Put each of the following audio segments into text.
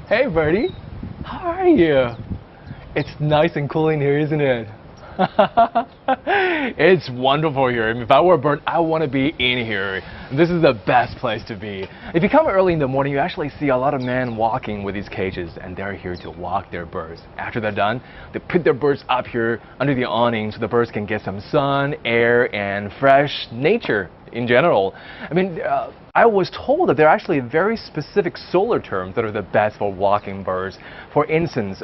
Hey, birdie. How are you? It's nice and cool in here, isn't it? It's wonderful here. If I were a bird, I want to be in here. This is the best place to be. If you come early in the morning, you actually see a lot of men walking with these cages, and they're here to walk their birds. After they're done, they put their birds up here under the awning so the birds can get some sun, air, and fresh nature in general. I mean, I was told that there are actually very specific solar terms that are the best for walking birds. For instance,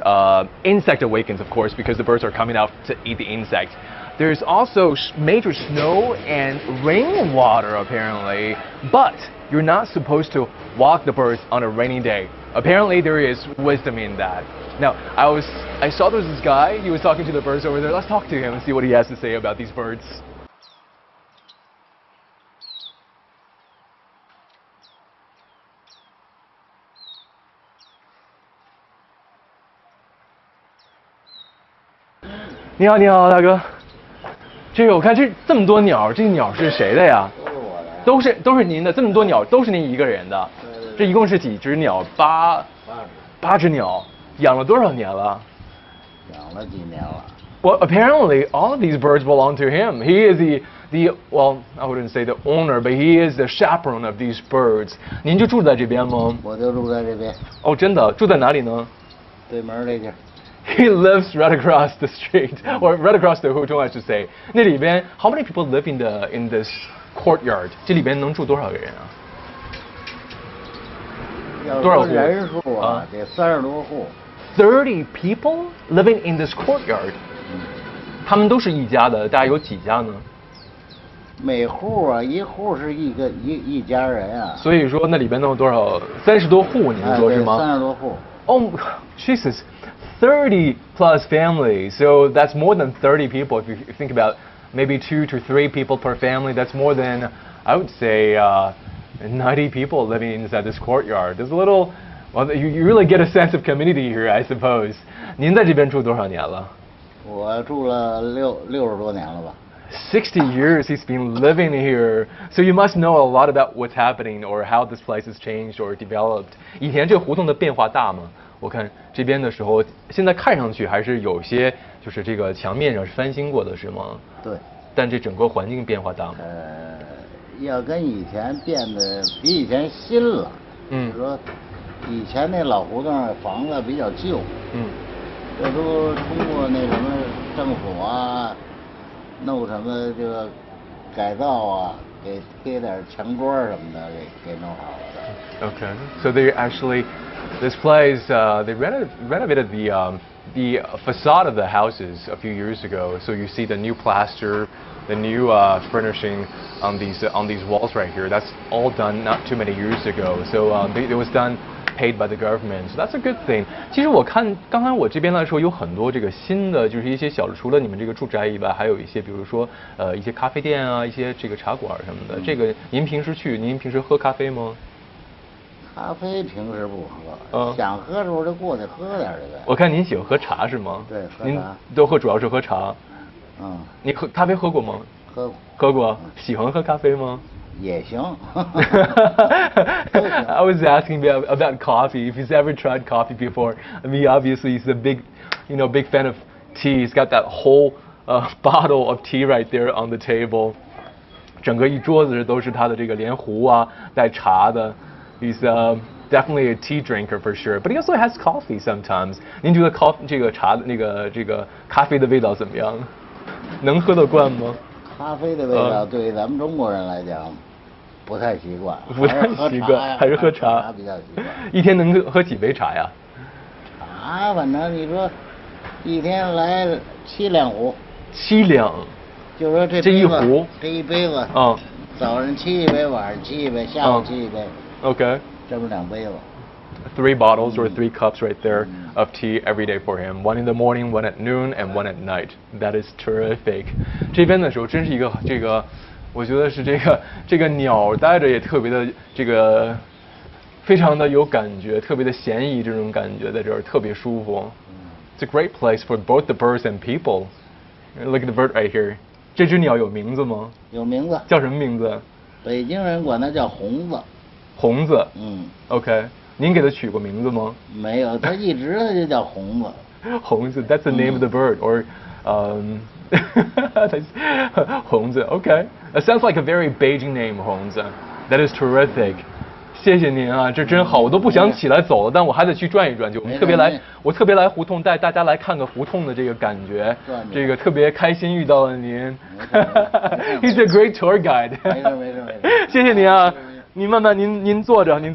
insect awakens, of course, because the birds are coming out to eat the insect. There's also major snow and rainwater, apparently, but you're not supposed to walk the birds on a rainy day. Apparently, there is wisdom in that. Now, I saw there was this guy, he was talking to the birds over there. Let's talk to him and see what he has to say about these birds.你好，你好，大哥。这个我看这么多鸟，这鸟是谁的呀？都是我的。都是您的，这么多鸟都是您一个人的。对。这一共是几只鸟？八只鸟，养了多少年了？养了几年了。Well, apparently all of these birds belong to him. He is the well, I wouldn't say the owner, but he is the chaperone of these birds. 您就住在这边吗？我就住在这边。哦，真的，住在哪里呢？对门这家。He lives right across the street, or right across the Hutong, I should say. 那里边 how many people live in this courtyard? 这里边能住多少个人啊？多少户？人数啊，得30多户。30 people living in this courtyard. 他们都是一家的，大概有几家呢？每户啊，一户是一家人啊。所以说那里边能有多少？30多户，您说是吗？30多户。Oh, Jesus. 30 plus families, so that's more than 30 people. If you think about maybe 2 to 3 people per family, that's more than, I would say, 90 people living inside this courtyard. There's a little, well, you really get a sense of community here, I suppose. 您在这边住多少年了？我住了60多年了吧。60 years he's been living here, so you must know a lot about what's happening or how this place has changed or developed. 以前这个胡同的变化大吗？我看这边的时候，现在看上去还是有些，就是这个墙面上是翻新过的，是吗？对。但这整个环境变化大吗？要跟以前变得比以前新了。就是说，以前那老胡同房子比较旧。这都通过那什么政府啊，弄什么这个改造啊，给贴点墙桌什么的，给弄好了。Okay, so they actually. This place, they renovated the facade of the houses a few years ago. So you see the new plaster, the new furnishing on these walls right here. That's all done not too many years ago. So it was done paid by the government. So that's a good thing. 其实我看刚刚我这边来说有很多这个新的，就是一些小的，除了你们这个住宅以外，还有一些比如说一些咖啡店啊，一些这个茶馆什么的。这个您平时喝咖啡吗？咖啡平时不喝，想喝的时候就过去喝点这个。我看您喜欢喝茶是吗？对，喝茶。您主要是喝茶。你咖啡喝过吗？喝过。喜欢喝咖啡吗？也行。I was asking about coffee. If he's ever tried coffee before. I mean, obviously he's a big fan of tea. He's got that whole bottle of tea right there on the table. 整个一桌子都是他的这个连壶啊，带茶的。He's definitely a tea drinker for sure, but he also has coffee sometimes. 您觉得这个茶的这个咖啡的味道怎么样？能喝得惯吗？咖啡的味道对于咱们中国人来讲不太习惯，还是喝茶比较习惯。一天能喝几杯茶呀？茶反正你说一天来7两壶。7两。就说这一壶，这一杯子。早上沏一杯，晚上沏一杯，下午沏一杯。Okay. 这不2杯了。3 bottles or 3 cups right there of tea every day for him. 1 in the morning, 1 at noon, and 1 at night. That is terrific. 这边的时候真是一个这个，我觉得是这个鸟待着也特别的这个，非常的有感觉，特别的闲逸，这种感觉在这儿特别舒服。It's a great place for both the birds and people. Look at the bird right here. 这只鸟有名字吗？有名字。叫什么名字？北京人管它叫红子。红子。OK. 您给它取过名字吗？没有，它一直它就叫红子。红子 that's the name of the bird, or红子 okay. That sounds like a very Beijing name, 红子 That is terrific. 谢谢您啊，这真好，我都不想起来走了，但我还得去转一转去。我特别来胡同带大家来看个胡同的这个感觉，这个特别开心遇到了您。He's a great tour guide. 没事。谢谢您啊，您慢慢您坐着。没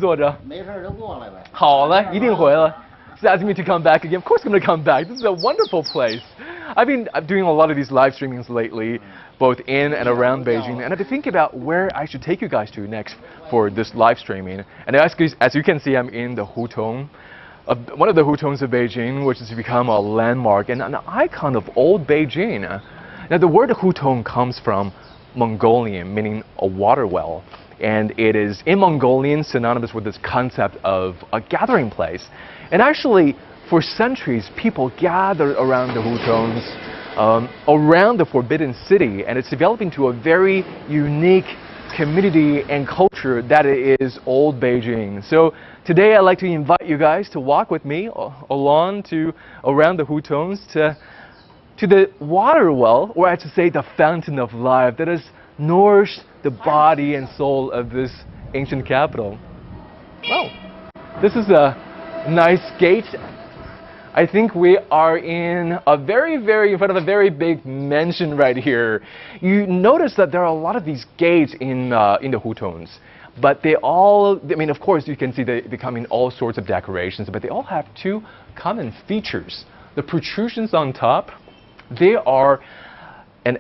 事就过来呗。好嘞，一定回来。He's asking me to come back again. Of course I'm going to come back. This is a wonderful place. I'm doing a lot of these live streamings lately, both in and around Beijing, and I've been thinking about where I should take you guys to next for this live streaming. And as you can see, I'm in the Hutong, one of the Hutongs of Beijing, which has become a landmark and an icon of old Beijing. Now, the word Hutong comes from Mongolian, meaning a water well. And it is, in Mongolian, synonymous with this concept of a gathering place. And actually, for centuries, people gathered around the hutongs, around the Forbidden City, and it's developing to a very unique community and culture that is old Beijing. So today I'd like to invite you guys to walk with me around the hutongs to the water well, or I should say the fountain of life that has nourished the body and soul of this ancient capital. Wow, this is a nice gate. I think we are in front of a very big mansion right here. You notice that there are a lot of these gates in the hutongs, but of course you can see they come in all sorts of decorations, but they all have two common features. The protrusions on top, they are an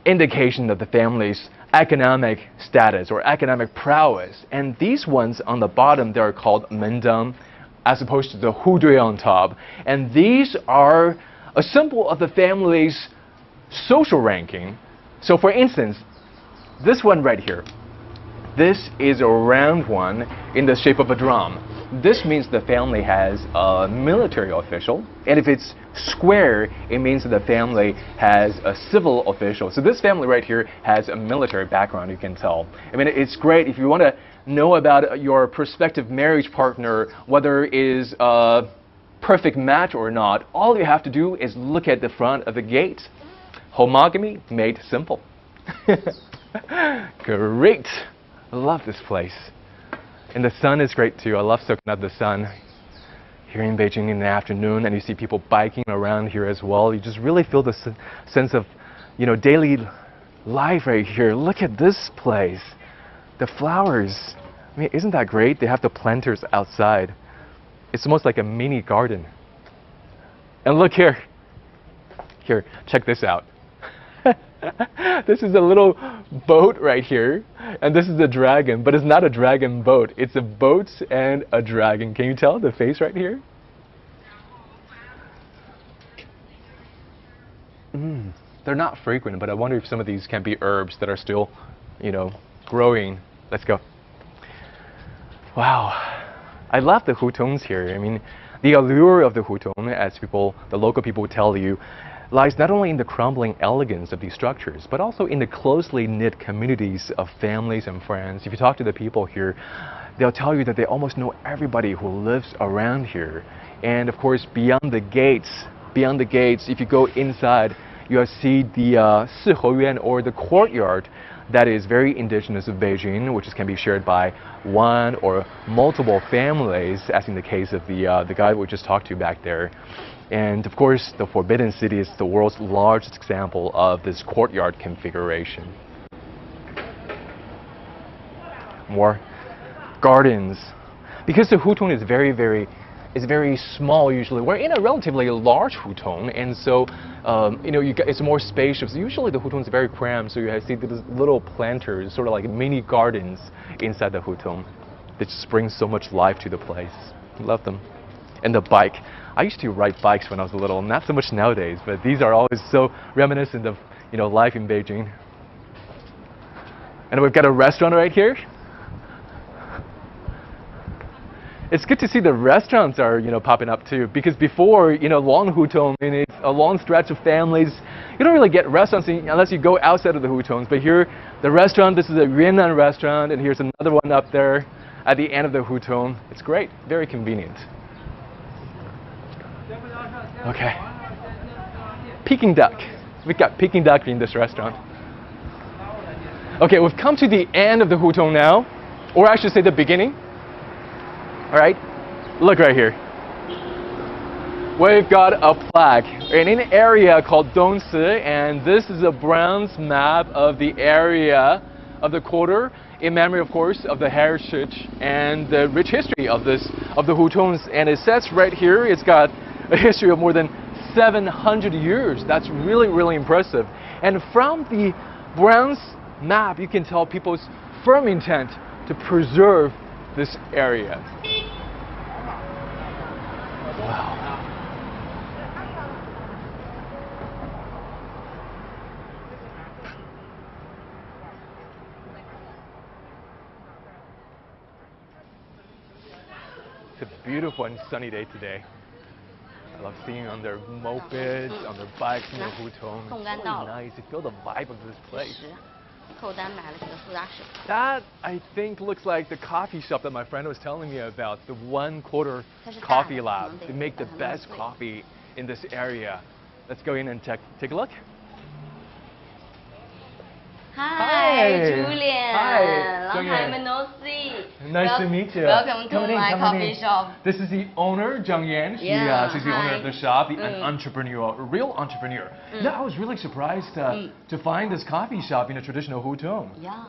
indication of the family's economic status or economic prowess, and these ones on the bottom, they are called mendang, as opposed to the hudui on top. And these are a symbol of the family's social ranking. So for instance, this one right here, this is a round one in the shape of a drum. This means the family has a military official, and if it's square, it means that the family has a civil official. So this family right here has a military background, you can tell. I mean, it's great if you want to know about your prospective marriage partner, whether it is a perfect match or not. All you have to do is look at the front of the gate. Homogamy made simple. Great. I love this place. And the sun is great too. I love soaking up the sun here in Beijing in the afternoon, and you see people biking around here as well. You just really feel the sense of, daily life right here. Look at this place. The flowers. I mean, isn't that great? They have the planters outside. It's almost like a mini garden. And look here. Here, check this out. This is a little boat right here, and this is a dragon, but it's not a dragon boat. It's a boat and a dragon. Can you tell the face right here? They're not frequent, but I wonder if some of these can be herbs that are still, growing. Let's go. Wow. I love the hutongs here. I mean, the allure of the hutong, as the local people tell you, lies not only in the crumbling elegance of these structures, but also in the closely knit communities of families and friends. If you talk to the people here, they'll tell you that they almost know everybody who lives around here. And of course, beyond the gates, if you go inside, you'll see the Sihou or the courtyard that is very indigenous of Beijing, which can be shared by one or multiple families, as in the case of the guy we just talked to back there. And of course, the Forbidden City is the world's largest example of this courtyard configuration. More gardens. Because the hutong is very small usually. We're in a relatively large hutong, and so it's more spacious. Usually the hutong is very cramped, so you see these little planters, sort of like mini gardens inside the hutong. That just brings so much life to the place. Love them. And the bike. I used to ride bikes when I was little, not so much nowadays, but these are always so reminiscent of life in Beijing. And we've got a restaurant right here. It's good to see the restaurants are popping up too, because before long hutong, and it's a long stretch of families, you don't really get restaurants unless you go outside of the hutongs. But here, the restaurant, this is a Yunnan restaurant, and here's another one up there. at the end of the Hutong. It's great, very convenient. Okay. Peking duck. We've got Peking duck in this restaurant. Okay, we've come to the end of the Hutong now, or I should say the beginning. All right, look right here. We've got a plaque in an area called Dongsi, and this is a bronze map of the area of the quarter, in memory, of course, of the heritage and the rich history of the Hutongs. And it says right here, it's got a history of more than 700 years. That's really, really impressive. And from the bronze map, you can tell people's firm intent to preserve this area. Wow. It's a beautiful and sunny day today. I love seeing on their mopeds, on their bikes in the Hutong. It's really nice. You feel the vibe of this place. That, I think, looks like the coffee shop that my friend was telling me about, the 1/4 coffee lab. They make the best coffee in this area. Let's go in and take a look. Hi, Julian. Hi, Long time no see. Nice to meet you. Welcome to my coffee shop. This is the owner, Zhang Yan. She's the owner of the shop, an entrepreneur, a real entrepreneur. Yeah, I was really surprised to find this coffee shop in a traditional Hutong. Yeah.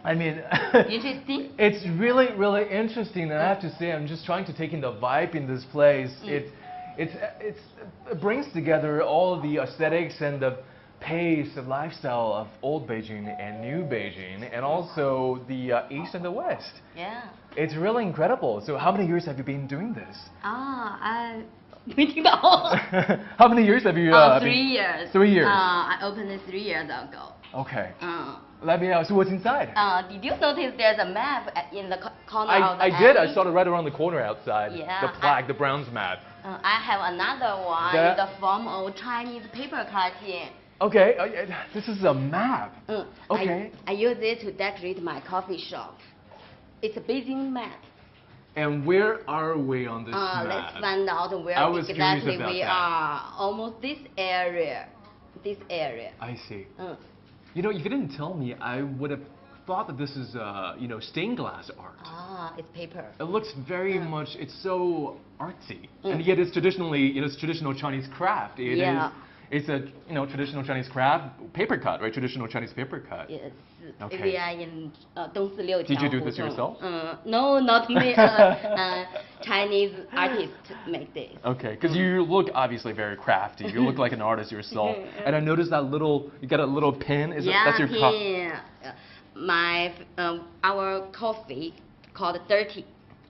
I mean, interesting. It's really, really interesting. And I have to say, I'm just trying to take in the vibe in this place. It brings together all the aesthetics and the pace, the lifestyle of old Beijing and new Beijing, and also the east and the west. Yeah. It's really incredible. So how many years have you been doing this? How many years have you 3 years. 3 years. I opened it 3 years ago. Okay. Let me know. So what's inside? Did you notice there's a map in the corner of the I did. I saw it right around the corner outside. Yeah. The plaque, the bronze map. I have another one in the form of Chinese paper cutting. Okay, this is a map. Okay. I use it to decorate my coffee shop. It's a Beijing map. And where are we on this map? Let's find out where exactly we are. Almost this area. This area. I see. You know, if you didn't tell me, I would have thought that this is, stained glass art. It's paper. It looks very much. It's so artsy, and yet it's traditionally, it's traditional Chinese craft. It's a traditional Chinese craft, paper cut, right? Traditional Chinese paper cut. Yes. Okay. We are in Dongsi 6 Did you do this yourself? No, not me. Chinese artists make this. Okay, because you look obviously very crafty. You look like an artist yourself. And I noticed that you got a little pin. That's your pin. Our coffee called dirty.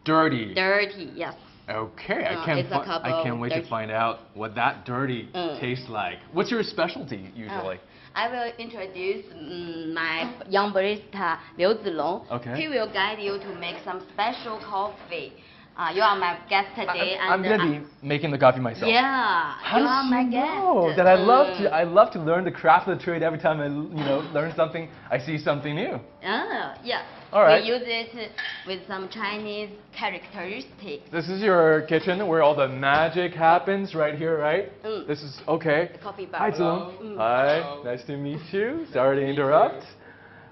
Dirty. Dirty, yes. Okay, I can't wait to find out what that dirty tastes like. What's your specialty usually? I will introduce my young barista Liu Zilong. Okay. He will guide you to make some special coffee. You are my guest today. I'm gonna be making the coffee myself. Yeah, you are my guest. That I love to learn the craft of the trade. Every time I learn something, I see something new. Yeah. All right. We use it with some Chinese characteristics. This is your kitchen where all the magic happens right here, right? This is okay. The coffee bar. Hi, Zilong. Hi, nice to meet you. Sorry to interrupt.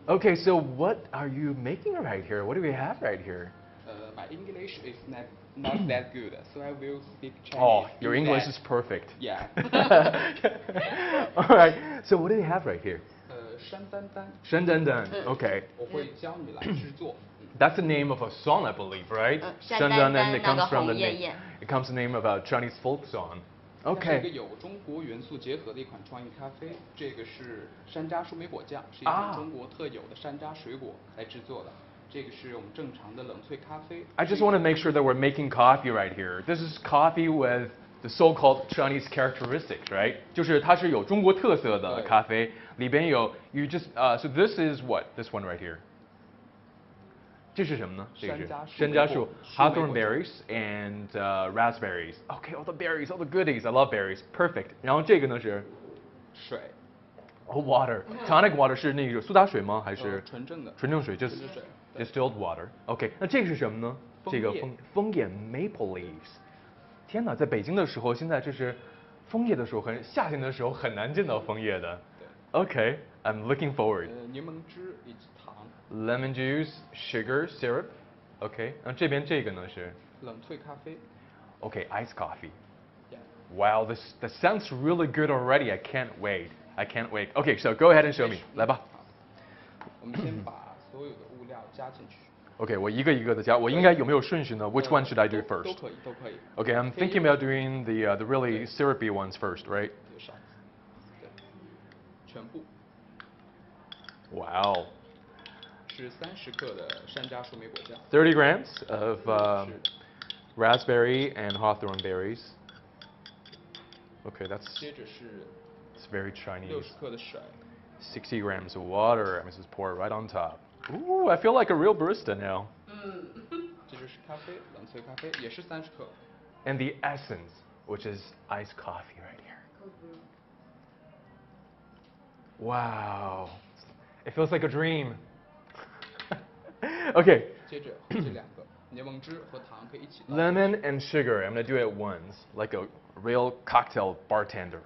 Okay, so what are you making right here? What do we have right here? My English is not that good, so I will speak Chinese. Oh, your English is perfect. Yeah. All right. So what do we have right here? 山丹丹. 山丹丹. Okay. 我会教你来制作. That's the name of a song, I believe, right? 山丹丹 it comes from the 那个红艳 name. 艳 It comes from the name of a Chinese folk song. 它是一个 Okay. 有中国元素结合的一款创意咖啡。这个是山楂树莓果酱，是一款中国特有的山楂水果来制作的。这个是我们正常的冷萃咖啡。I just want to make sure that we're making coffee right here. This is coffee with the so-called Chinese characteristics, right? 就是它是有中国特色的咖啡，里边有 so this is what? This one right here. 这是什么呢？这是山楂树 hawthorn berries and raspberries. Okay, all the berries, all the goodies. I love berries. Perfect. 然后这个呢是水。Oh, water. Tonic water 是那个苏打水吗？还是纯正的？纯正水，就是 distilled water. OK， 那这个是什么呢？这个枫叶 maple leaves。天哪，在北京的时候，现在这是枫叶的时候，夏天的时候很难见到枫叶的。对。OK，I'm looking forward. 柠檬汁以及糖。Lemon juice, sugar, syrup. OK， 那这边这个呢是冷萃咖啡。OK, iced coffee. Yeah. Wow, that sounds really good already. I can't wait. I can't wait. Okay, so go ahead and show me. 来吧。我们先把所有的物料加进去。OK， 我一个一个的加，我应该有没有顺序呢 ？Which one should I do first? 都可以，都可以。Okay, I'm thinking about doing the really syrupy ones first, right? 对，全部。Wow. 是30克的山楂树莓果酱。30 grams of raspberry and hawthorn berries. Okay, that's. 接着是 It's very Chinese. 60克的水。60 grams of water. I'm just pour it right on top. Ooh, I feel like a real barista now. 这就是咖啡，冷萃咖啡，也是30克。And the essence, which is iced coffee right here. Wow. It feels like a dream. Okay. 接着这2个柠檬汁和糖可以一起。Lemon and sugar. I'm gonna do it once, like a real cocktail bartender.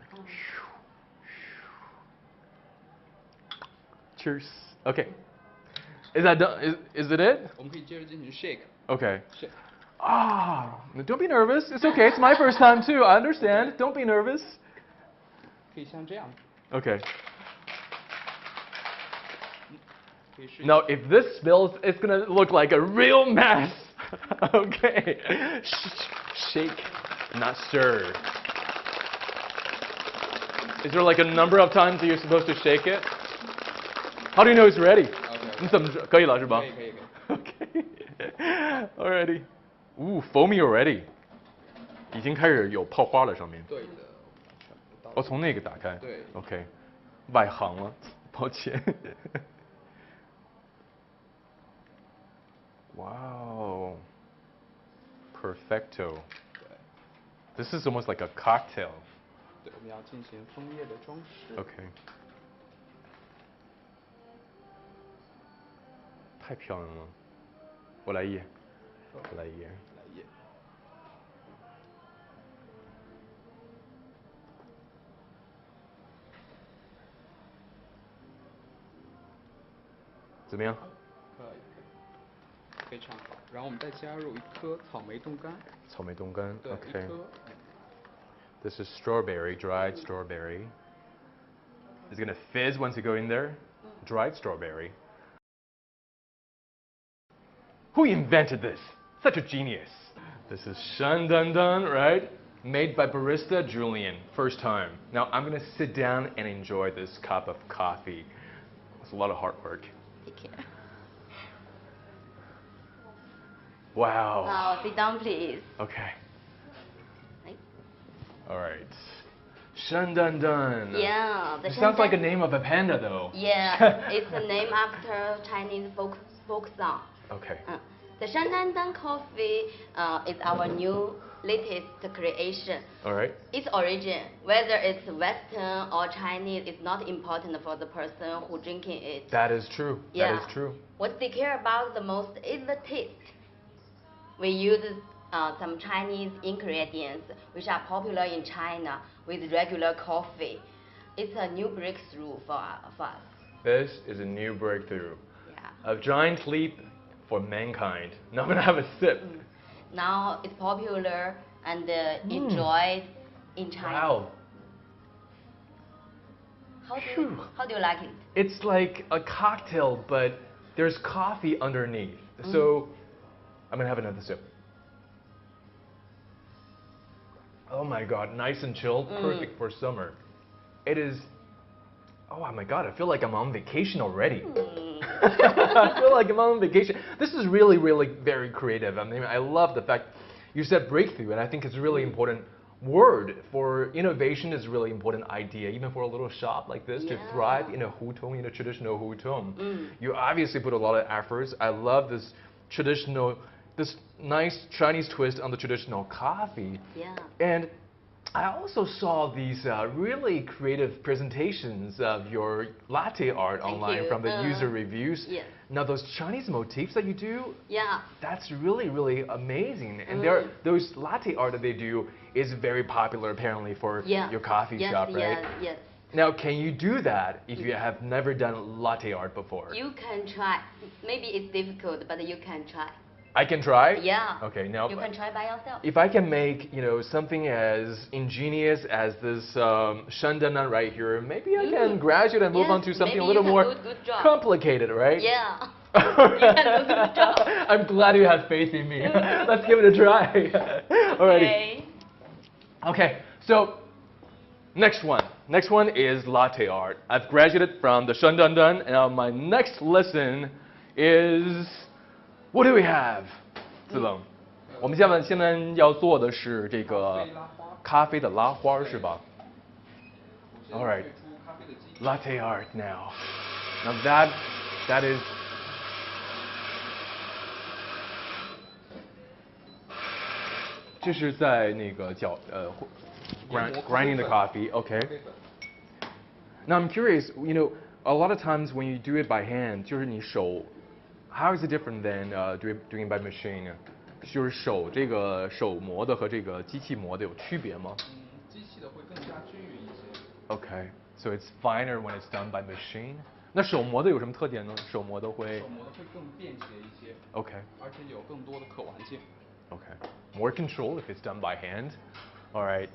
Cheers. Okay. Is that done? Is it it? 我们可以接着进行 shake. Okay. Shake. Don't be nervous. It's okay. It's my first time too. I understand. Don't be nervous. 可以像这样。Okay. Now, if this spills, it's gonna look like a real mess. Okay. Shake, not stir. Is there like a number of times that you're supposed to shake it? How do you know it's ready? Okay. 你怎么知道？可以了是吧？可以。Okay. Alrighty. Ooh, foamy already. 已经开始有泡花了上面。对的。哦，从那个打开。对。OK， 外行了，抱歉。Wow. Perfecto. 对。This is almost like a cocktail. 对，我们要进行枫叶的装饰。OK。太漂亮了，我来一页，我来一页。怎么样？可以，非常好。然后我们再加入1颗草莓冻干。草莓冻干 对 ，OK。1颗。This is strawberry, dried strawberry. It's gonna fizz once you go in there. Dried strawberry. Who invented this? Such a genius. This is Shan Dun Dun, right? Made by barista Julian. First time. Now I'm gonna sit down and enjoy this cup of coffee. It's a lot of hard work. Take care. Wow. Now sit down, please. Okay. Right. All right. Shan Dun Dun. Yeah. It sounds like a name of a panda, though. Yeah, it's a name after Chinese folk song. Okay. The Shandandan coffee is our new latest creation. All right. Its origin, whether it's Western or Chinese, is not important for the person who drinking it. That is true. Yeah. That is true. What they care about the most is the taste. We use some Chinese ingredients which are popular in China with regular coffee. It's a new breakthrough for us. This is a new breakthrough. Yeah. A giant leap for mankind. Now I'm gonna have a sip. Now it's popular and enjoyed in China. Wow. How do you like it? It's like a cocktail, but there's coffee underneath. So I'm gonna have another sip. Oh my God, nice and chilled, perfect for summer. It is. Oh my God, I feel like I'm on vacation already. I feel like I'm on vacation. This is really, really very creative. I mean, I love the fact you said breakthrough, and I think it's a really important word for innovation. Is a really important idea, even for a little shop like this to thrive in a hutong, in a traditional hutong. You obviously put a lot of efforts. I love this traditional, this nice Chinese twist on the traditional coffee. Yeah. And I also saw these really creative presentations of your latte art online from the user reviews. Yes. Now those Chinese motifs that you do, Yeah. that's really, really amazing. And those latte art that they do is very popular apparently for your coffee shop, right? Yes. Now, can you do that if you have never done latte art before? You can try. Maybe it's difficult, but you can try. I can try? Yeah. Okay, now you can try by yourself. if I can make, something as ingenious as this shandanan right here, maybe I can graduate and move on to something a little more complicated, right? Yeah. You can do a good job. I'm glad you have faith in me. Let's give it a try. Alrighty. Okay, so next one. Next one is latte art. I've graduated from the shandanan, and now my next lesson is. What do we have? 子冷，我们现在要做的是这个咖啡的拉花，是吧 ？All right, latte art now. Now that is. 这是在那个grinding the coffee. Okay. Now I'm curious. A lot of times when you do it by hand, 就是你手。How is it different than doing by machine? 就是这个手磨的和这个机器磨的有区别吗？机器的会更加均匀一些。Okay, so it's finer when it's done by machine. 那手磨的有什么特点呢？手磨的会更便携一些。Okay. 而且有更多的可玩性。Okay. More control if it's done by hand. All right.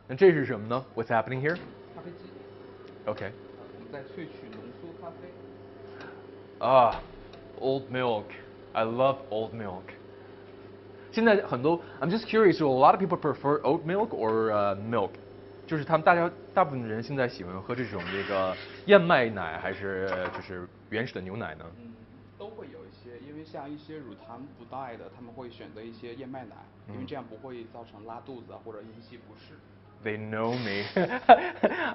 那这是什么呢？ What's happening here? 咖啡机。Okay. 我们在萃取浓缩咖啡。Old milk. I love old milk. 现在很多 I'm just curious, do a lot of people prefer oat milk or milk? 就是大部分人现在喜欢喝这种燕麦奶还是就是原始的牛奶呢？都会有一些，因为像一些乳糖不耐的，他们会选择一些燕麦奶，因为这样不会造成拉肚子或者引起不适。They know me.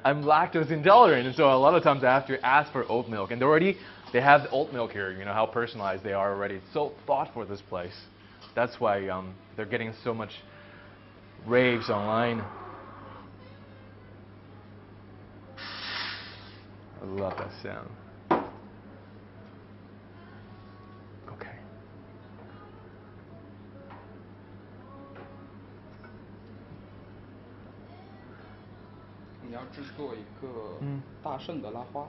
I'm lactose intolerant, so a lot of times I have to ask for oat milk. And they have the oat milk here. You know how personalized they are already. It's so thought for this place. That's why they're getting so much raves online. I love that sound. Okay. 你要制作一个大圣的拉花。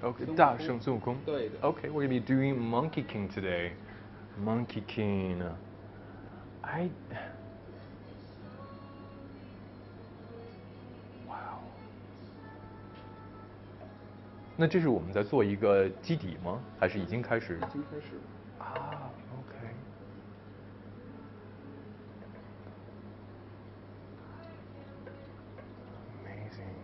Okay, 大圣孙悟空。对的。Okay, we're gonna be doing Monkey King today. Monkey King. Wow. 那这是我们在做一个基底吗？还是已经开始？已经开始。Okay. Amazing.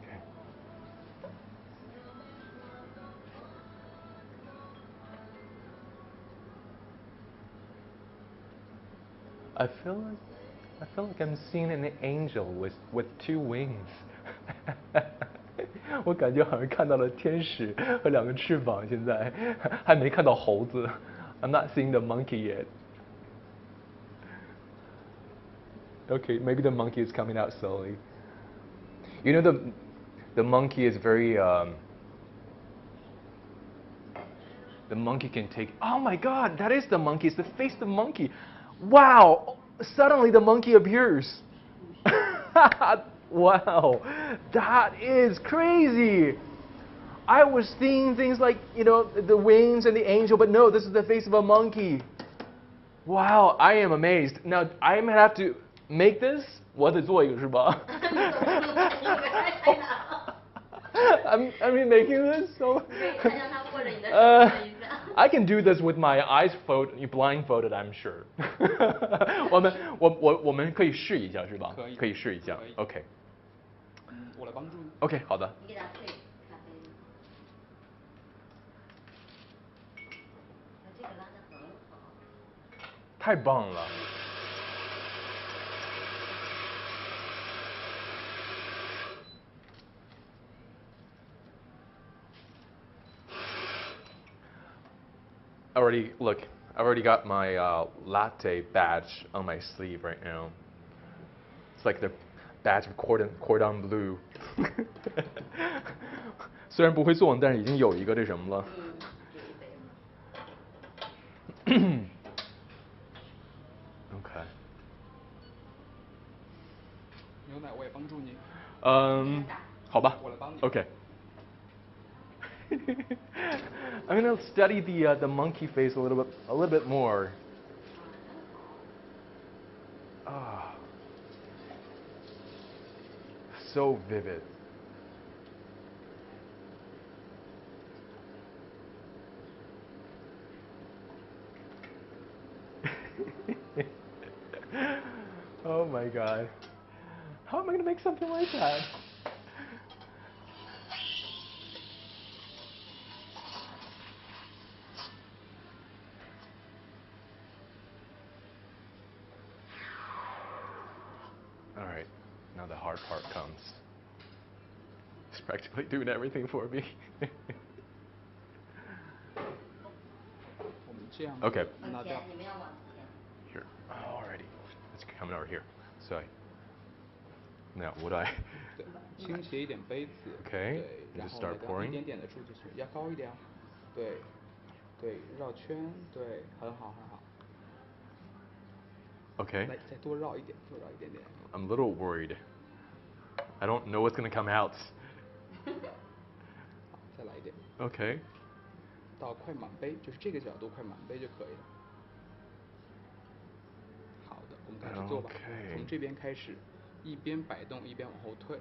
Okay. I feel like I'm seeing an angel with two wings. 我感觉好像看到了天使和两个翅膀，现在还没看到猴子。I'm not seeing the monkey yet. Okay, maybe the monkey is coming out slowly. You know the monkey is very the monkey can take. Oh my God, that is the monkey. It's the face of the monkey. Wow! Suddenly the monkey appears. Wow, that is crazy. I was seeing things like, the wings and the angel, but no, this is the face of a monkey. Wow, I am amazed. Now, I'm going to have to make this. 我得做一个是吧 I'm making this, so... I can do this with my eyes blindfolded, I'm sure. 我们可以试一下是吧？可以试一下。OK。我来帮助你。OK， 好的。你给他萃咖啡。这个拉得很好。太棒了。I I've already got my latte badge on my sleeve right now. It's like the badge of cordon bleu. 虽然不会做，但是已经有一个这什么了。Okay. 牛奶我也帮助你。好吧。我来帮你。Okay. I'm gonna study the monkey face a little bit more. Ah, so vivid. Oh my God. How am I gonna make something like that? All right, now the hard part comes. It's practically doing everything for me. Okay. Here. Alrighty. It's coming over here. So now would I? 倾斜一点杯子。Okay. 对，然 Just 后 start 那个 pouring. 一点点的注进去，要高一点。对，对，绕圈，对，很好很好。Okay. 来，再多绕一点，多绕一点点。I'm a little worried. I don't know what's gonna come out. 好，再来一点。Okay. 到快满杯，就是这个角度快满杯就可以了。好的，我们开始做吧。从这边开始，一边摆动一边往后退。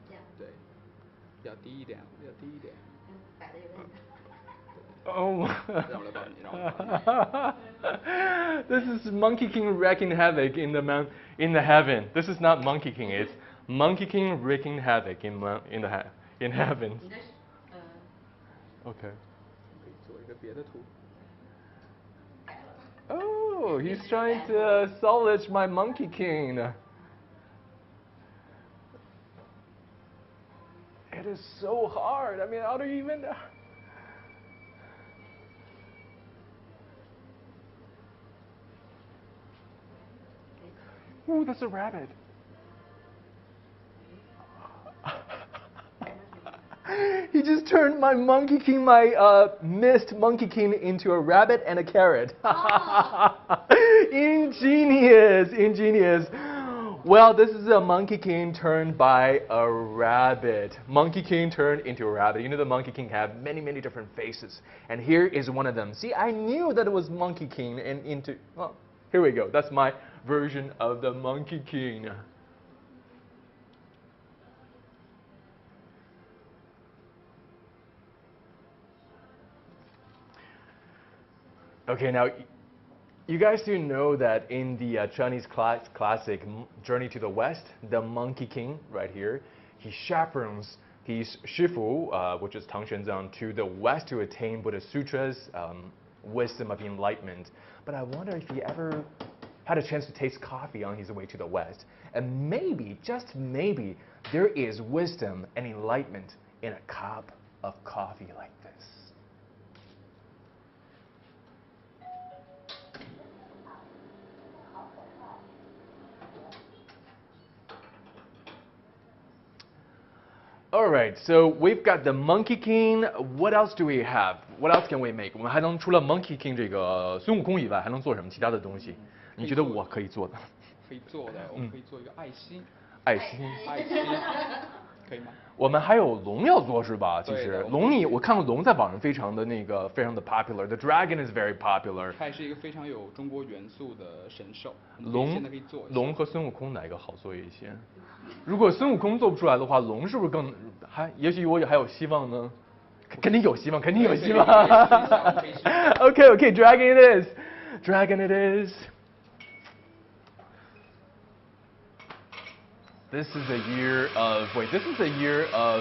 这样。对，要低一点，要低一点。摆的有点大。Oh. 让我来帮你，让我帮你。This is Monkey King wreaking havoc in the heaven. This is not Monkey King. It's Monkey King wreaking havoc in heaven. Okay. 可以做一个别的图。Oh, he's trying to salvage my Monkey King. It is so hard. I mean, how do you even? Ooh, that's a rabbit. He just turned my Monkey King, my missed Monkey King, into a rabbit and a carrot. Ingenious, ingenious. Well, this is a Monkey King turned by a rabbit. Monkey King turned into a rabbit. You know the Monkey King have many, many different faces. And here is one of them. See, I knew that it was Monkey King and into... Well, here we go. That's my version of the Monkey King. Okay, now, you guys do know that in the Chinese classic Journey to the West, the Monkey King, right here, he chaperones his Shifu, which is Tang Xuanzang, to the West to attain Buddha Sutras, wisdom of enlightenment. But I wonder if he ever had a chance to taste coffee on his way to the West. And maybe, just maybe, there is wisdom and enlightenment in a cup of coffee like this. All right, so we've got the Monkey King. What else do we have? What else can we make? 我们还能除了 Monkey King 这个孙悟空以外，还能做什么其他的东西？你觉得我可以做的？可以做的，我们可以做一个爱心。爱心。爱心，可以吗？我们还有龙要做是吧？其对的实龙我看过龙在网上非常的popular. The dragon is very popular. 它也是一个非常有中国元素的神兽。龙现在可以做一下。龙和孙悟空哪个好做一些？如果孙悟空做不出来的话，龙是不是更也许我还有希望呢？肯定有希望，肯定有希望。Okay, dragon it is. Dragon it is. This is the year of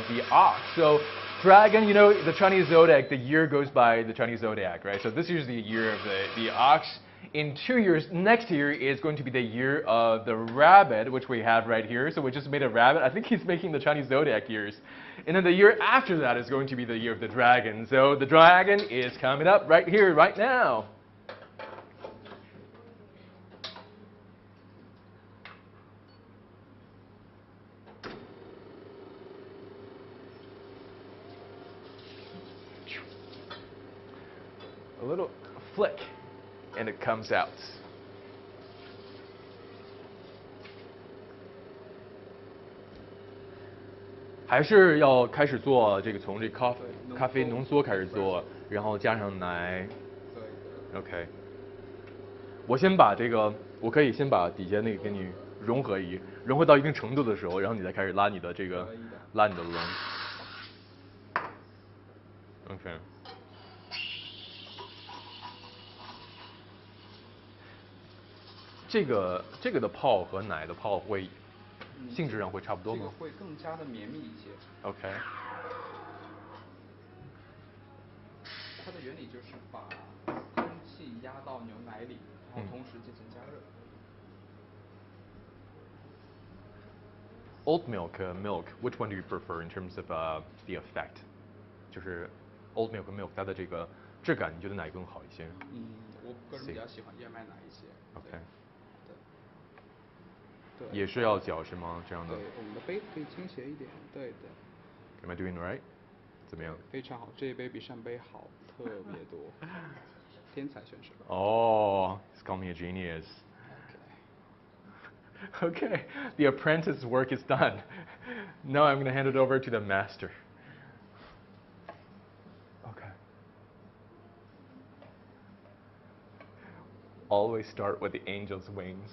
the ox. So dragon, you know, the Chinese zodiac, the year goes by the Chinese zodiac, right? So this year is the year of the ox. In 2 years, next year is going to be the year of the rabbit, which we have right here. So we just made a rabbit. I think he's making the Chinese zodiac years. And then the year after that is going to be the year of the dragon. So the dragon is coming up right here, right now. a little flick, and it comes out. 还是要开始做这个，从这咖啡浓缩开始做，然后加上奶。OK。我先把这个，我可以先把底下那个给你融合到一定程度的时候，然后你再开始拉你的笼。OK。这个的泡和奶的泡会性质上会差不多吗？这个会更加的绵密一些。OK。它的原理就是把空气压到牛奶里，然后同时进行加热。Oat milk, milk. Which one do you prefer in terms of the effect? 就是 oat milk 和 milk 它的这个质感，你觉得哪个更好一些？我个人比较喜欢燕麦奶一些。OK。对。也是要搅是吗？这样的。对，我们的杯子可以倾斜一点。对的。Am I doing right? 怎么样？非常好，这一杯比上杯好特别多。天才选手。Oh, he's called me a genius. Okay, the apprentice's work is done. Now I'm going to hand it over to the master. Okay. Always start with the angel's wings.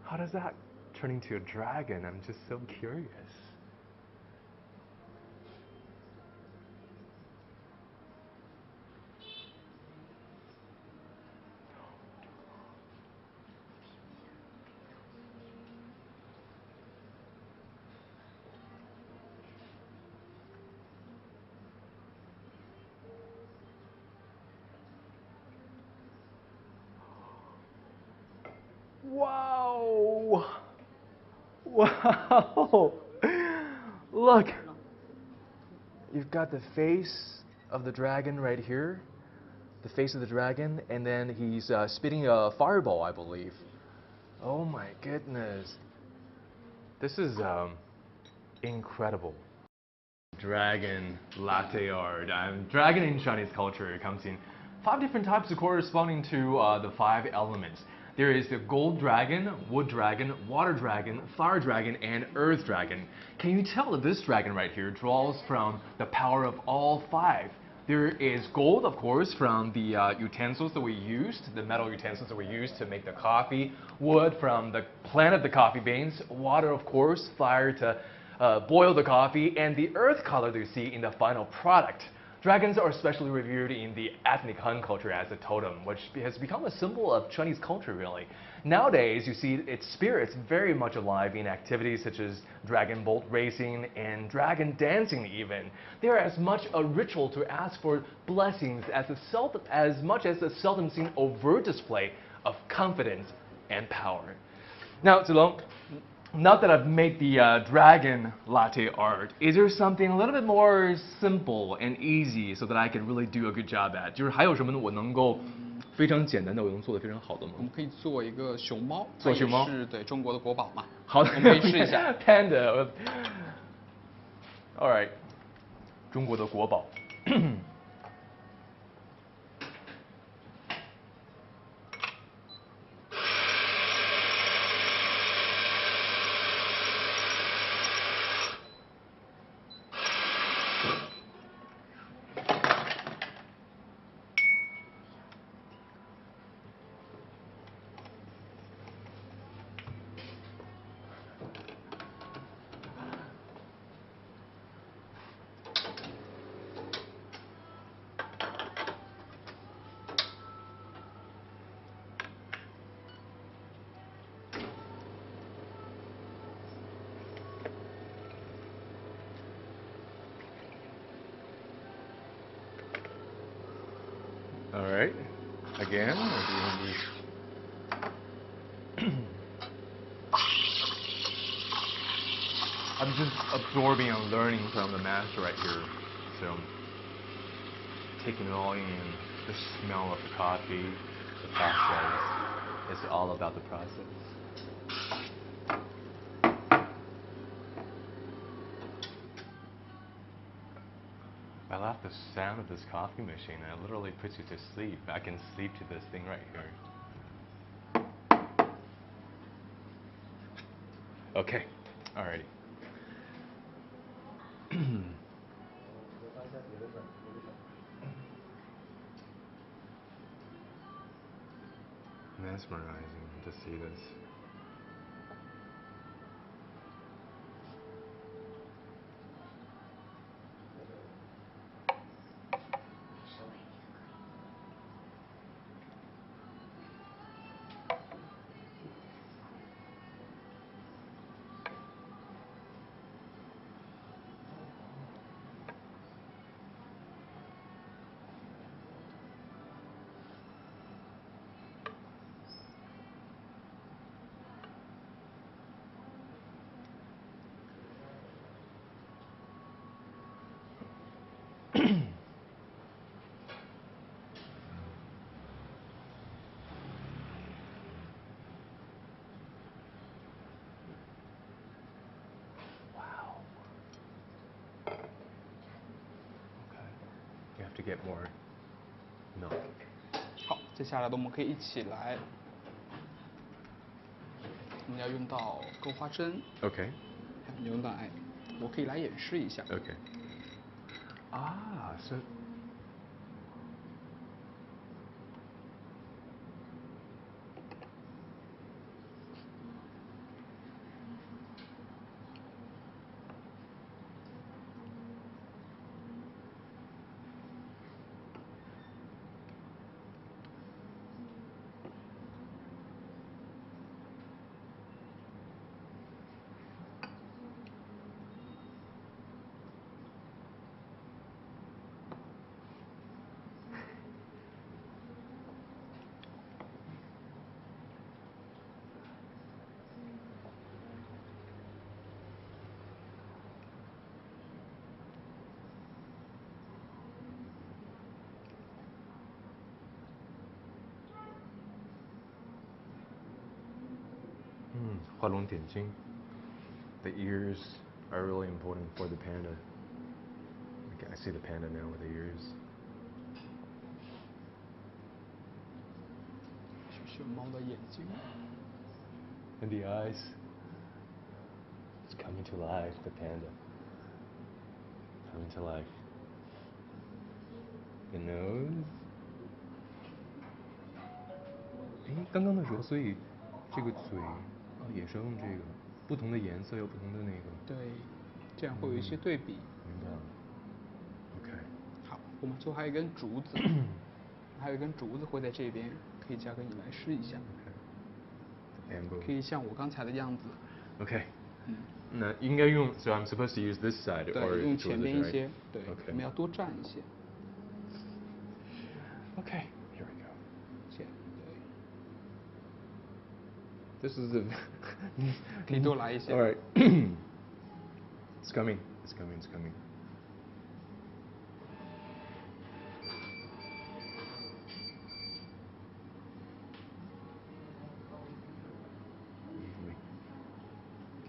How does that turn into a dragon? I'm just so curious. Wow! Wow! Look! You've got the face of the dragon right here. The face of the dragon, and then he's spitting a fireball, I believe. Oh my goodness. This is incredible. Dragon latte art. Dragon in Chinese culture comes in 5 different types corresponding to the 5 elements. There is the gold dragon, wood dragon, water dragon, fire dragon, and earth dragon. Can you tell that this dragon right here draws from the power of all 5? There is gold, of course, from the utensils that we used, the metal utensils that we used to make the coffee, wood from the plant of the coffee beans, water, of course, fire to boil the coffee, and the earth color that you see in the final product. Dragons are especially revered in the ethnic Han culture as a totem, which has become a symbol of Chinese culture, really. Nowadays, you see its spirits very much alive in activities such as dragon boat racing and dragon dancing even. They are as much a ritual to ask for blessings as much as a seldom seen overt display of confidence and power. Now, Zilong, now that I've made the dragon latte art, is there something a little bit more simple and easy so that I can really do a good job at? 就是还有什么我能够非常简单的，我能做得非常好的吗？我们可以做一个熊猫，做熊猫是对中国的国宝嘛。好的，我们可以试一下。Panda. All right. 中国的国宝。All right. Again. I'm just absorbing and learning from the master right here. So, taking it all in, the smell of the coffee, the process. It's all about the process. I love the sound of this coffee machine. It literally puts you to sleep. I can sleep to this thing right here. Okay, alrighty. Mesmerizing to see this. You have to get more milk. 好，接下来的我们可以一起来，我们要用到勾花针 Okay. 还有牛奶，我可以来演示一下。Okay. Ah, so. The ears are really important for the panda. Okay, I see the panda now with the ears. 熊猫的眼睛 And the eyes. It's coming to life, the panda. Coming to life. The nose. 诶，刚刚的时候，所以这个嘴也是用这个不同的颜色有不同的那个。对，这样会有一些对比。明白了。OK。好，我们最后还有一根竹子，还有一根竹子会在这边，可以交给你来试一下。OK。可以像我刚才的样子。OK。那应该用 ，So I'm supposed to use this side or 对，用前面一些，对， OK 我们要多蘸一些。OK, here we go. 这样，对。This is a 可以多来一些。All right. It's coming. It's coming. It's coming.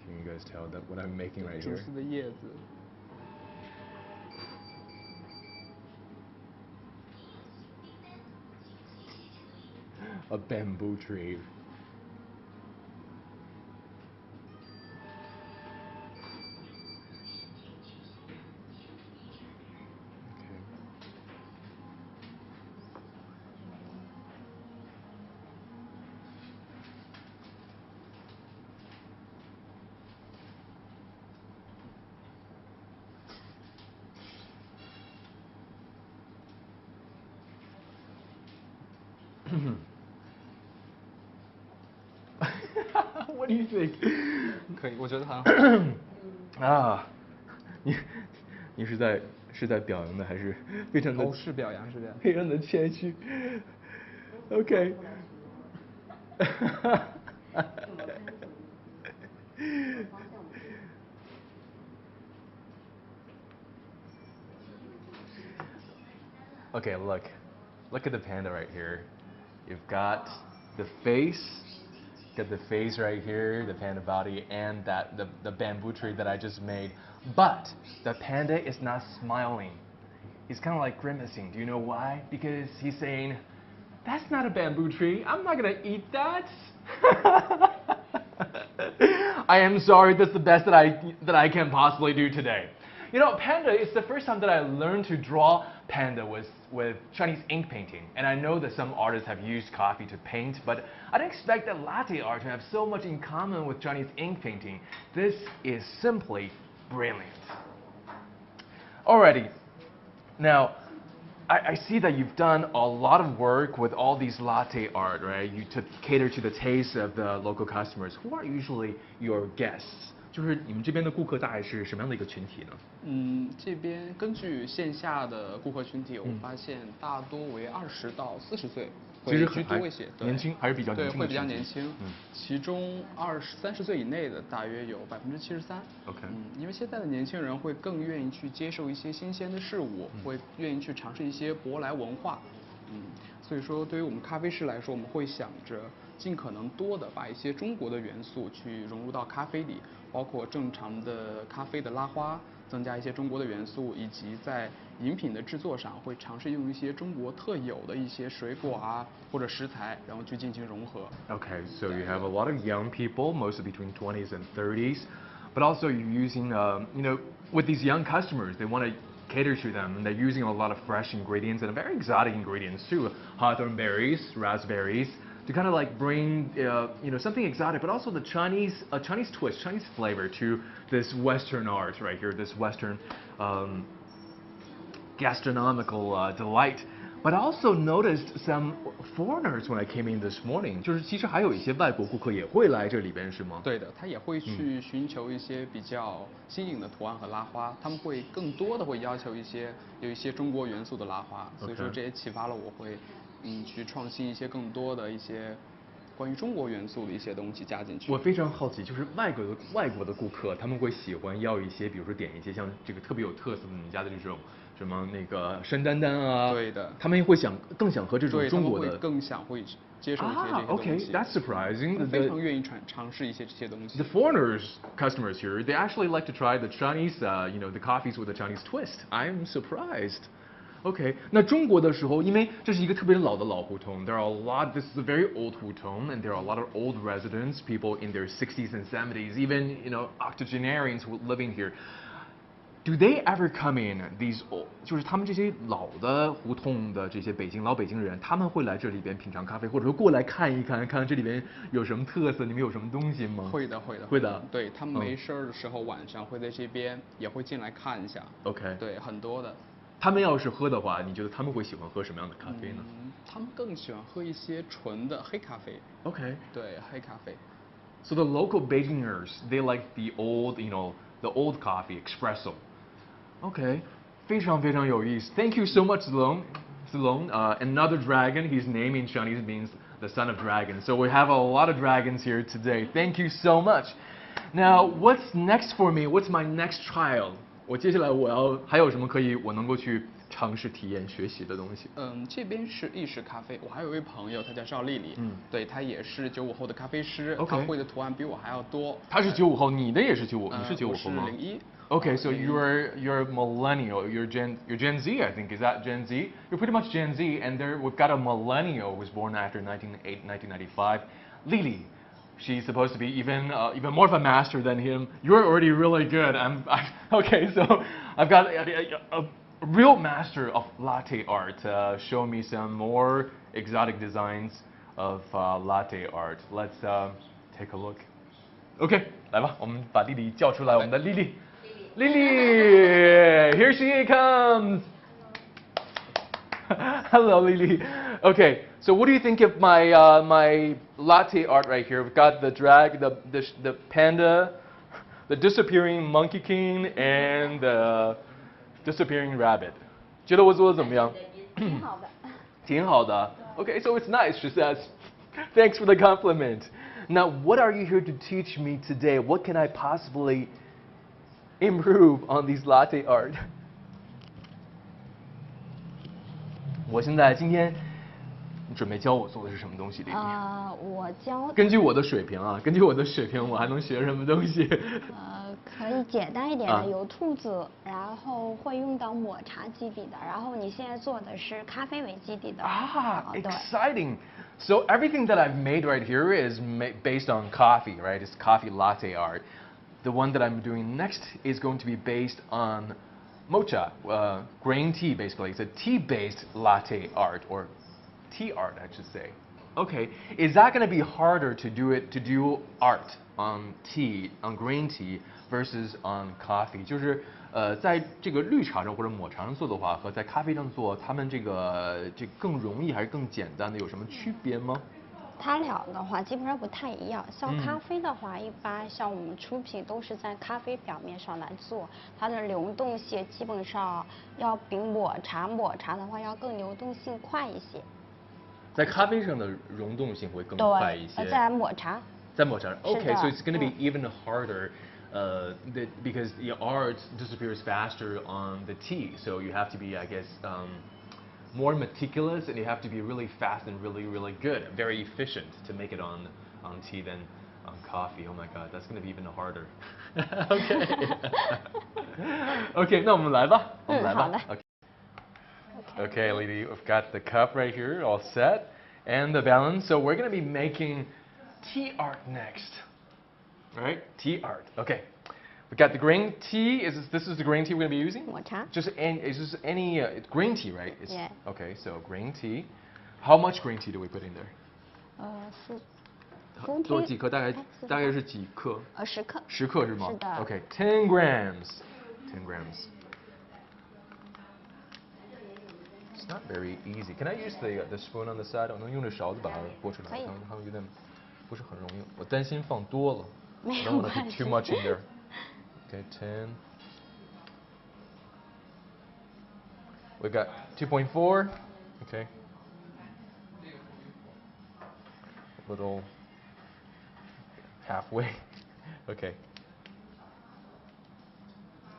Can you guys tell that what I'm making right 竹 here? 子的叶子。A bamboo tree. What do you think? 可以，我觉得很好。啊，你是在表扬的，还是非常的？哦，是表扬，是表扬。非常的谦虚。OK。Okay, look at the panda right here. You've got the face. Got the face right here, the panda body, and the bamboo tree that I just made. But the panda is not smiling. he's kind of like grimacing. Do you know why? Because he's saying, that's not a bamboo tree. I'm not going to eat that. I am sorry. That's the best that I can possibly do today. You know, panda, it's the first time that I learned to draw panda with Chinese ink painting. And I know that some artists have used coffee to paint, but I didn't expect that latte art to have so much in common with Chinese ink painting. This is simply brilliant. Alrighty. Now, I see that you've done a lot of work with all these latte art, right? You to cater to the taste of the local customers. Who are usually your guests? 就是你们这边的顾客大概是什么样的一个群体呢？这边根据线下的顾客群体，我发现大多为20到40岁，会居多一些。年轻还是比较年轻。对，会比较年轻。其中30岁以内的大约有73%。OK。因为现在的年轻人会更愿意去接受一些新鲜的事物，会愿意去尝试一些舶来文化。所以说对于我们咖啡师来说，我们会想着尽可能多的把一些中国的元素去融入到咖啡里。包括正常的咖啡的拉花，增加一些中国的元素，以及在饮品的制作上会尝试用一些中国特有的一些水果啊或者食材，然后去进行融合。Okay, so you have a lot of young people, mostly between 20s and 30s, but also you're using, you know, with these young customers, they want to cater to them, and they're using a lot of fresh ingredients and very exotic ingredients too, hawthorn berries, raspberries. To kind of like bring you know, something exotic, but also the Chinese twist, Chinese flavor to this Western art right here, this Western gastronomical delight. But I also noticed some foreigners when I came in this morning. 就是其实还有一些外国顾客也会来这里边是吗？对的，他也会去寻求一些比较新颖的图案和拉花，他们会更多的会要求有一些中国元素的拉花，所以说这也启发了我会。去创新一些更多的一些关于中国元素的一些东西加进去。我非常好奇，就是外国的顾客，他们会喜欢要一些，比如说点一些像这个特别有特色的你们家的这种什么那个山丹丹啊，对的，他们会更想喝这种中国的，对，他们会更想会接受一些这些东西。Okay, that's surprising. 非常愿意尝试一些这些东西。The foreigners customers here, they actually like to try the Chinese, you know, the coffees with a Chinese twist. I'm surprised. OK， 那中国的时候，因为这是一个特别老的老胡同 ，there are a lot. This is a very old Hutong, and there are a lot of old residents, people in their 60s and 70s, even you know octogenarians who living here. Do they ever come in these old？ 就是他们这些老的胡同的这些老北京人，他们会来这里边品尝咖啡，或者说过来看一看，看这里边有什么特色，你们有什么东西吗？会的。对他们没事儿的时候，晚上会在这边也会进来看一下。OK。对，很多的。他们要是喝的话，你觉得他们会喜欢喝什么样的咖啡呢？他们更喜欢喝一些纯的黑咖啡。OK。对，黑咖啡。So the local Beijingers, they like the old, you know, the old coffee, espresso. OK， 非常非常有意思。Thank you so much, Zilong. Another dragon. His name in Chinese means the son of dragon. So we have a lot of dragons here today. Thank you so much. Now, what's next for me? What's my next trial? 我接下来还有什么我能够去尝试体验学习的东西？这边是意式咖啡，我还有一位朋友，他叫赵丽丽，对他也是95后的咖啡师，他会的图案比我还要多。他是95后，你的也是95，你是95后吗？我是01。Okay, so you're millennial, you're Gen Z, I think. Is that Gen Z? You're pretty much Gen Z, and we've got a millennial who was born after 1995, Lily. She's supposed to be even more of a master than him. You're already really good. Okay, so I've got a real master of latte art. Show me some more exotic designs of latte art. Let's take a look. Okay, 来吧，我们把丽丽叫出来，我们的丽丽。Lily, here she comes. Hello, Lily. Okay, so what do you think of my my latte art right here? We've got the panda, the disappearing monkey king, and the disappearing rabbit. 觉得我做的怎么样？挺好的。挺好的。Okay, so it's nice, she says. Thanks for the compliment. Now, what are you here to teach me today? What can I possibly improve on these latte art? 我现在今天你准备教我做的是什么东西？我教。根据我的水平啊，根据我的水平，我还能学什么东西？可以简单一点的，有兔子，然后会用到抹茶基底的，然后你现在做的是咖啡为基底的。Exciting! So everything that I've made right here is based on coffee, right? It's coffee latte art. The one that I'm doing next is going to be based on mocha, green tea basically. It's a tea-based latte art, or tea art, I should say. Okay, is that going to be harder to do art on tea, on green tea versus on coffee? 就是在这个绿茶上或者抹茶上做的话，和在咖啡上做，它们这更容易还是更简单的，有什么区别吗？它俩的话基本上不太一样。像咖啡的话，一般像我们出品都是在咖啡表面上来做，它的流动性基本上要比抹茶的话要更流动性快一些。在咖啡上的溶动性会更快一些。在抹茶。Okay, so it's going to be even harder. Because the art disappears faster on the tea, so you have to be, I guess, more meticulous, and you have to be really fast and really, really good, very efficient to make it on tea than on coffee. Oh my God, that's going to be even harder. Okay. Okay, 那我们来吧。好的。Okay, lady, we've got the cup right here, all set, and the balance. So we're going to be making tea art next. Right? Tea art. Okay. We got the green tea. This is the green tea we're going to be using? Just any green tea, right? Yeah. Okay, so green tea. How much green tea do we put in there? 多几克？大概是几克？10克。10克是吗？是的。Okay, 10 grams. 10 grams. It's not very easy. Can I use the spoon on the side? 我能用这勺子把它拨出来？可以。它有点不是很容易，我担心放多了。没有 I don't want to put too much in there. Okay, 10. We got 2.4. Okay. A little halfway. Okay.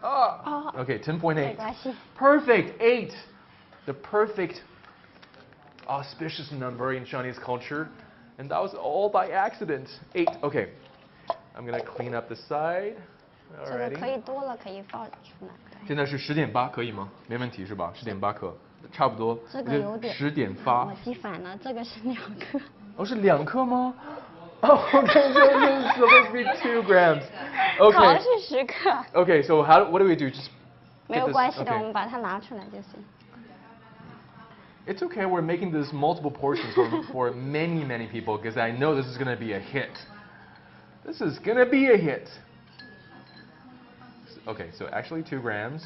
Okay, 10.8. Perfect. 8. The perfect auspicious number in Chinese culture, and that was all by accident. 8. Okay. I'm gonna clean up the side. Alrighty. 可以多了，可以放出来。现在是10.8，可以吗？没问题是吧？10.8克，差不多。这个有点。10.8。我记反了，这个是2克。哦，是2克吗？Okay, so it's supposed to be 2 grams. Okay. 好像是10克。Okay, so what do we do? Just 没有关系的，我们把它拿出来就行。It's okay. We're making this multiple portions for many people because I know this is gonna be a hit. This is gonna be a hit. Okay, so actually 2 grams.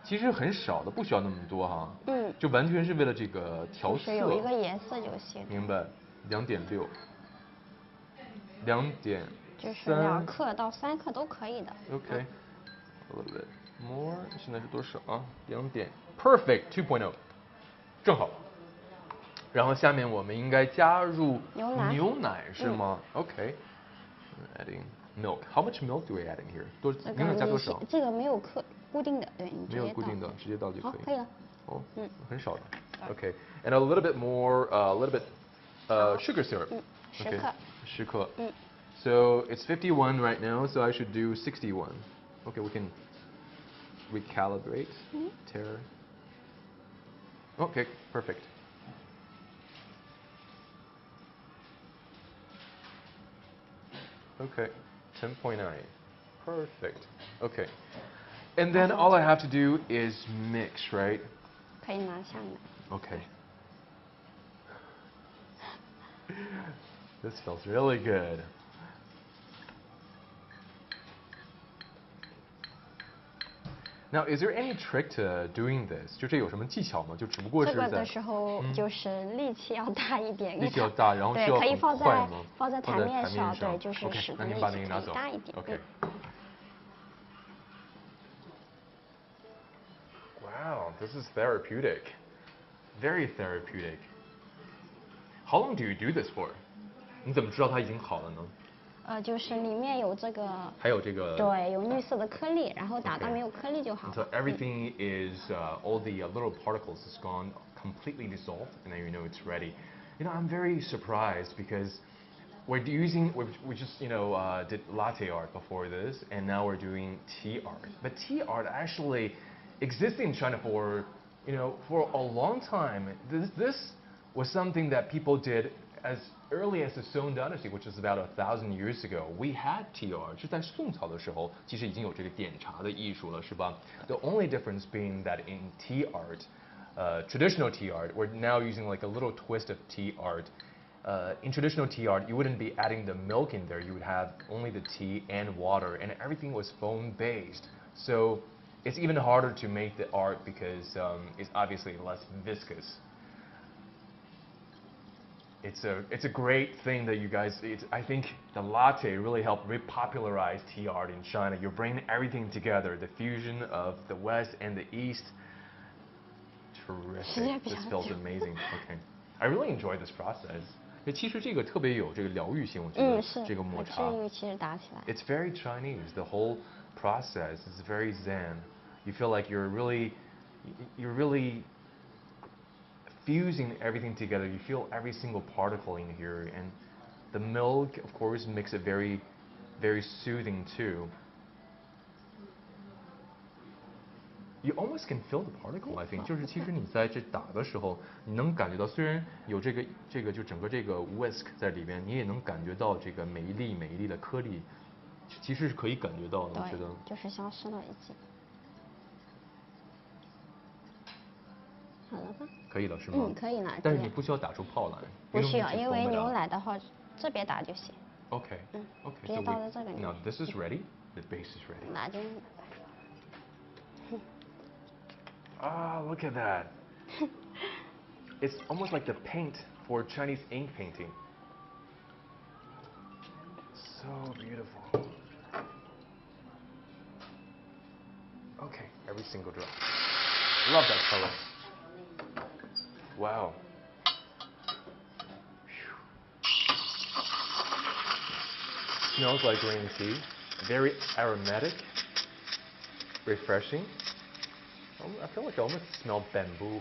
其实很少的，不需要那么多哈。就完全是为了这个调色。有一个颜色就行。明白。2.6。2.3。就是2克到3克都可以的。Okay. A little bit more. 现在是多少啊？Perfect. 2.0. 正好。然后下面我们应该加入牛奶是吗？Okay. Adding milk. How much milk do we add in here? 牛奶加多少？这个没有固定的，对，你没有固定的，直接倒就可以。可以了。很少的。Okay. And a little bit more, sugar syrup. 10克。10克。So it's 51 right now, so I should do 61. Okay, we can recalibrate. Tare. Okay, perfect. Okay, 10.9. Perfect. Okay. And then all I have to do is mix, right? 可以拿下来。Okay. This smells really good. Now, is there any trick to doing this? 就这有什么技巧吗？就只不过是在这个的时候就是力气要大一点，力气要大，然后需要可以很快吗？放在台面上，对，就是使得力气可以大一点。Okay. Wow, this is therapeutic. Very therapeutic. How long do you do this for? 你怎么知道它已经好了呢？就是里面有这个，还有这个，对，有绿色的颗粒，然后打到没有颗粒就好了。So everything is all the little particles is gone completely dissolved, and then you know it's ready. You know, I'm very surprised because we just did latte art before this, and now we're doing tea art. But tea art actually existed in China for a long time. This was something that people did as early as the Song Dynasty, which is about 1,000 years ago. We had tea art. 就在宋朝的时候，其实已经有这个点茶的艺术了，是吧？ The only difference being that in tea art, traditional tea art, we're now using like a little twist of tea art. In traditional tea art, you wouldn't be adding the milk in there. You would have only the tea and water, and everything was foam-based. So it's even harder to make the art because it's obviously less viscous. It's a great thing that you guys. I think the latte really helped repopularize tea art in China. You're bringing everything together, the fusion of the West and the East. Terrific. This feels amazing. Okay, I really enjoyed this process. 其实这个特别有这个疗愈性，我觉得这个抹茶。其实打起来。It's very Chinese. The whole process is very Zen. You feel like you're really fusing everything together. You feel every single particle in here, and the milk, of course, makes it very, very soothing too. You almost can feel the particle, I think. 就是其实你在这打的时候，你能感觉到，虽然有这个就整个这个 whisk 在里边，你也能感觉到这个每一粒的颗粒，其实是可以感觉到的。我觉得就是消失了已经。好了吧？可以了是吗？可以了。但是你不需要打出泡来。不需要，因为牛奶的话，这边打就行。Okay. Okay. 直接倒在这个里面。Now this is ready. The base is ready. 那就。Ah, look at that. It's almost like the paint for Chinese ink painting. So beautiful. Okay, every single drop. Love that color. Wow. Smells like green tea. Very aromatic. Refreshing. I feel like I almost smell bamboo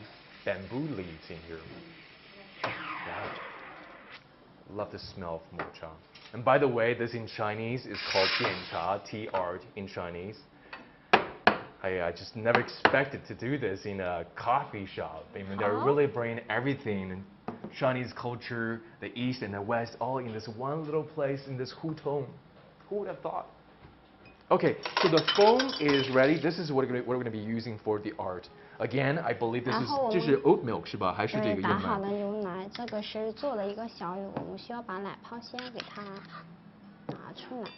leaves in here. Wow. Love the smell of matcha. And by the way, this in Chinese is called diancha, tea art in Chinese. I just never expected to do this in a coffee shop. I mean, they're really bringing everything, Chinese culture, the East and the West, all in this one little place in this Hutong. Who would have thought? Okay, so the foam is ready. This is what we're going to be using for the art. Again, I believe this is 这是 oat milk 是吧？还是这个燕麦？打好了牛奶，这个是做了一个小雨，我们需要把奶泡先给它拿出来。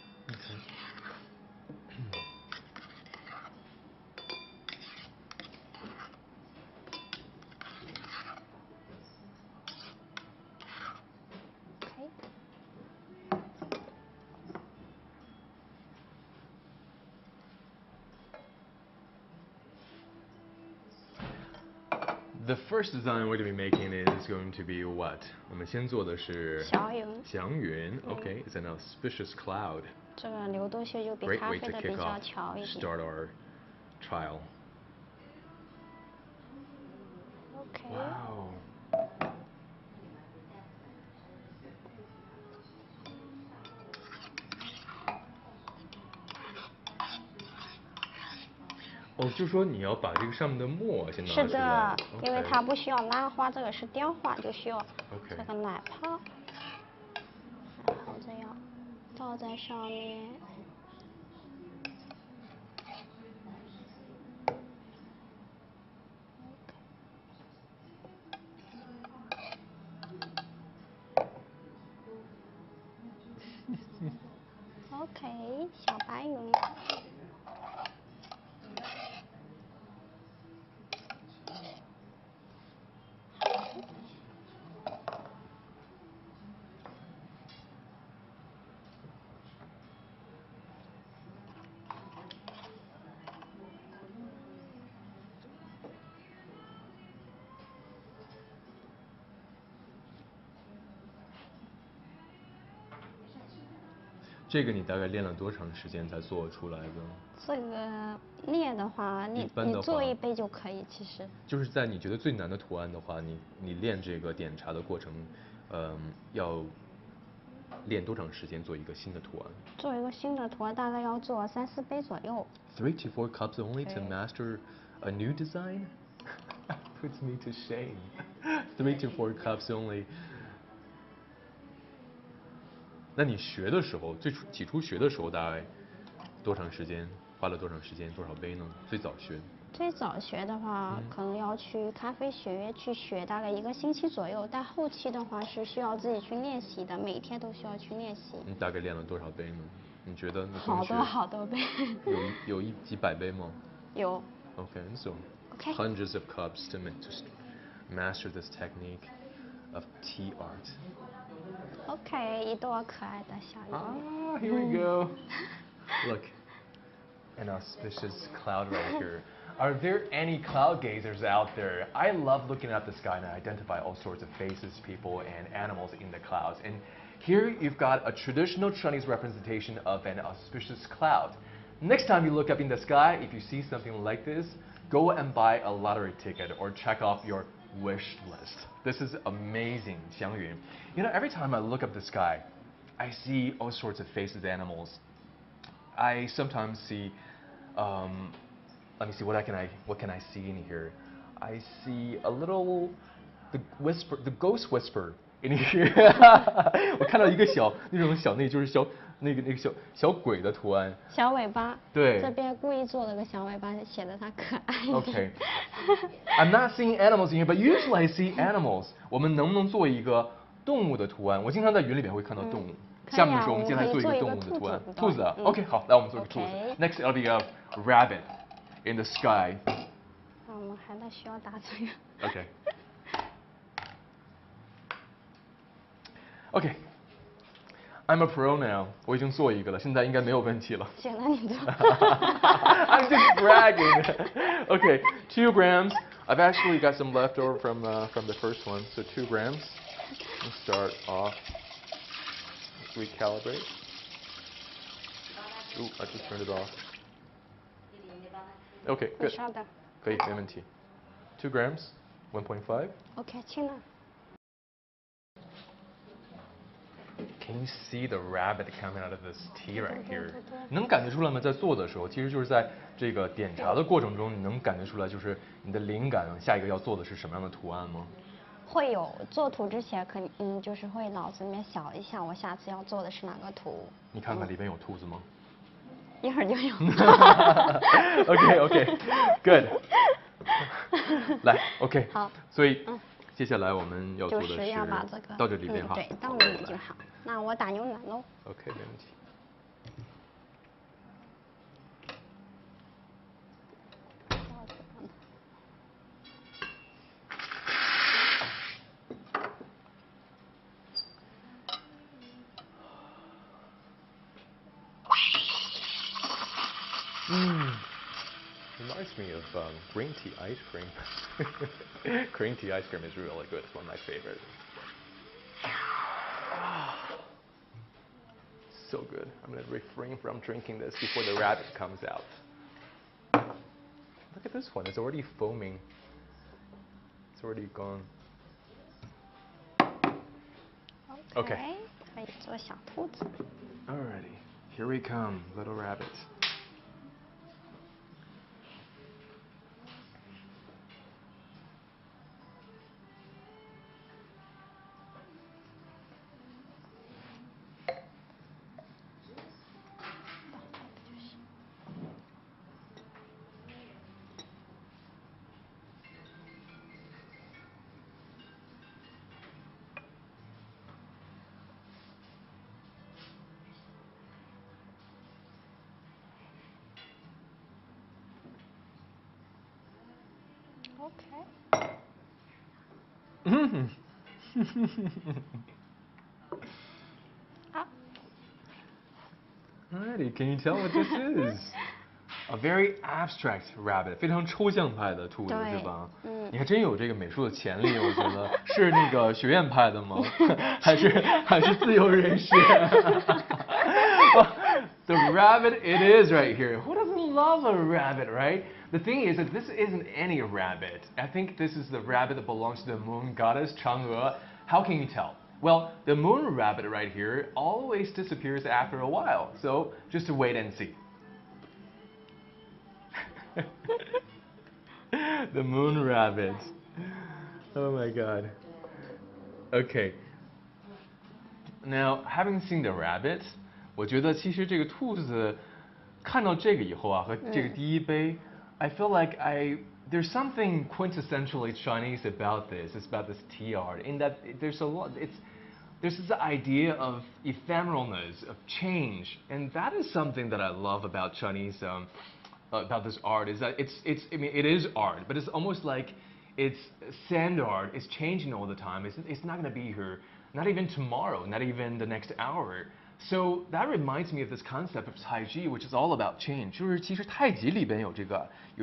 The first design we're going to be making is going to be what? 我们先做的是祥云. Okay, it's an auspicious cloud. 这个流动性就比咖啡的比较强一点。Start our trial. Okay. Wow.哦，就说你要把这个上面的沫先拿出来。是的，因为它不需要拉花，这个是雕花，就需要这个奶泡，然后这样倒在上面。OK， 小白云。这个你大概练了多长时间才做出来的？这个练的话，你做一杯就可以，其实。就是在你觉得最难的图案的话，你练这个点茶的过程，要练多长时间做一个新的图案？做一个新的图案大概要做3、4杯左右。3 to 4 cups only to master a new design? Puts me to shame. 3 to 4 cups only. 那你学的时候，起初学的时候大概多长时间？花了多长时间？多少杯呢？最早学？最早学的话，可能要去咖啡学院去学大概1个星期左右，但后期的话是需要自己去练习的，每天都需要去练习。你大概练了多少杯呢？你觉得？好多杯。有几百杯吗？有。Okay, so hundreds of cups to master this technique of tea art. OK, 一朵可爱的小鱼。Here we go. Look, an auspicious cloud right here. Are there any cloud gazers out there? I love looking at the sky and I identify all sorts of faces, people, and animals in the clouds. And here you've got a traditional Chinese representation of an auspicious cloud. Next time you look up in the sky, if you see something like this, go and buy a lottery ticket or check off your wish list. This is amazing, Xiangyun. You know, every time I look up the sky, I see all sorts of faces, animals. I sometimes see, let me see, what can I see in here? I see a little, the ghost whisper in here. 我看到一个那种小小鬼的图案。小尾巴。对。这边故意做了个小尾巴，显得它可爱一点。Okay. I'm not seeing animals in here, but usually I see animals. 我们能不能做一个动物的图案？我经常在云里面会看到动物。下面的时候我们接下来做一个动物的图案。兔子。OK， 好，来我们做一个兔子。Next it'll be a rabbit in the sky. 我们还在需要打这个。Okay. Okay. I'm a pro now. 我已经做一个了，现在应该没有问题了。行，那你做。I'm just bragging. Okay, 2 grams. I've actually got some left over from the first one, so 2 grams. Let's start off. Let's recalibrate. Ooh, I just turned it off. Okay, good. 稍等。可以，没问题。2 grams, 1.5. OK， 轻了。Can you see the rabbit coming out of this tea right here? 能感觉出来吗？在做的时候，其实就是在这个点茶的过程中，你能感觉出来，就是你的灵感，下一个要做的是什么样的图案吗？会有，做图之前就是会脑子里面想一下，我下次要做的是哪个图。你看看里边有兔子吗？一会儿就有。OK, good. 来 OK。好。所以接下来我们要做的是要把这个到这里边哈。对，到里面就好。那我打牛奶喽。OK， 没问题。Reminds me of green tea ice cream. Green tea ice cream is really good. It's one of my favorites. So good. I'm going to refrain from drinking this before the rabbit comes out. Look at this one. It's already foaming. It's already gone. Okay. 可以做小兔子。Alrighty. Here we come, little rabbits. OK。Alrighty, can you tell what this is? A very abstract rabbit， 非常抽象派的兔子是吧？你还真有这个美术的潜力，我觉得是那个学院派的吗？还是自由人士？ The rabbit it is right here. Who doesn't love a rabbit, right? The thing is that this isn't any rabbit. I think this is the rabbit that belongs to the moon goddess Chang'e. How can you tell? Well, the moon rabbit right here always disappears after a while. So just wait and see. The moon rabbit. Oh my god. Okay. Now, having seen the rabbit, 我觉得其实这个兔子看到这个以后啊，和这个第一杯 I feel like there's something quintessentially Chinese about this. It's about this tea art, in that there's a lot. There's this idea of ephemeralness, of change, and that is something that I love about Chinese, about this art. Is that I mean, it is art, but it's almost like it's sand art. It's changing all the time. It's not going to be here, not even tomorrow, not even the next hour. So that reminds me of this concept of Tai Chi, which is all about change. 就是其实太极里边有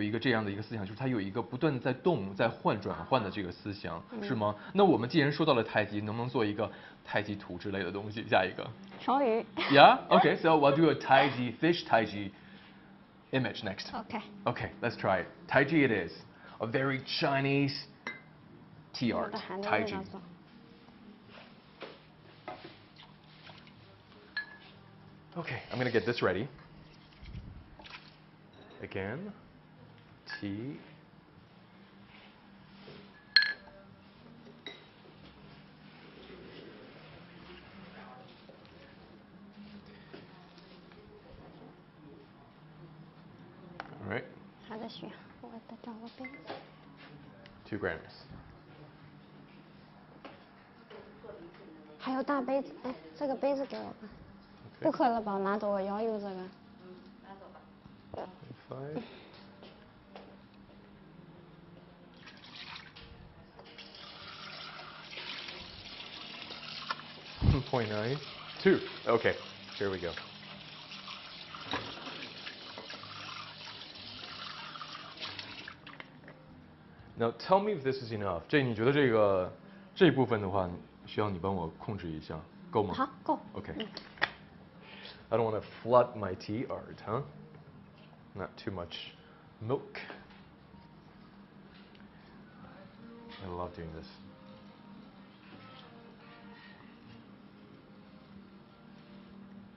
一个这样的一个思想，就是它有一个不断的在动、在转换的这个思想，是吗？那我们既然说到了太极，能不能做一个太极图之类的东西？下一个。双鱼。Yeah. Okay. So we'll do a Tai Chi fish Tai Chi image next. Okay. Okay. Let's try it. Tai Chi it is. A very Chinese tea art. Tai Chi. Okay, I'm gonna get this ready. Again, tea. All right. 还在选，我再找个杯子。2 grams. 还有大杯子，哎，这个杯子给我吧。不喝了吧，拿走，我要有这个。拿走吧。5. 0.92. Okay, here we go. Now tell me if this is enough. 你觉得这部分的话，需要你帮我控制一下，够吗？好，够。Okay. I don't want to flood my tea art, huh? Not too much milk. I love doing this.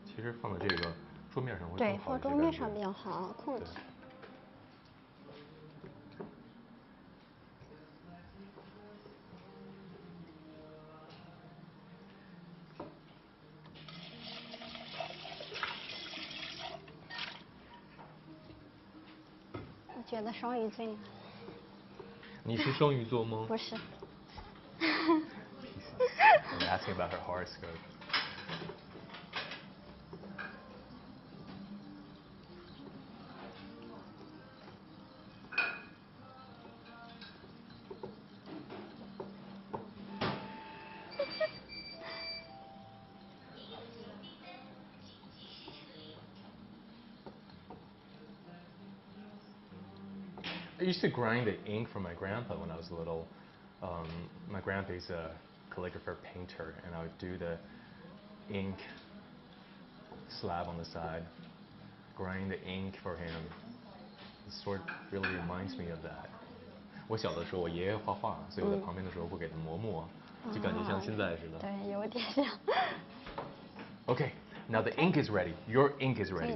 其实放在这个桌面上会更对，好一些。放桌面上比较好控制。我觉得双鱼最难。你是双鱼座吗？不是。I'm asking about her horoscope. I used to grind the ink for my grandpa when I was little. My grandpa is a calligrapher painter, and I would do the ink slab on the side, grind the ink for him. It sort of really reminds me of that. 我小的时候，我爷爷画画，所以我在旁边的时候会给他磨，就感觉像现在似的。对，有点像。Okay, now the ink is ready. Your ink is ready.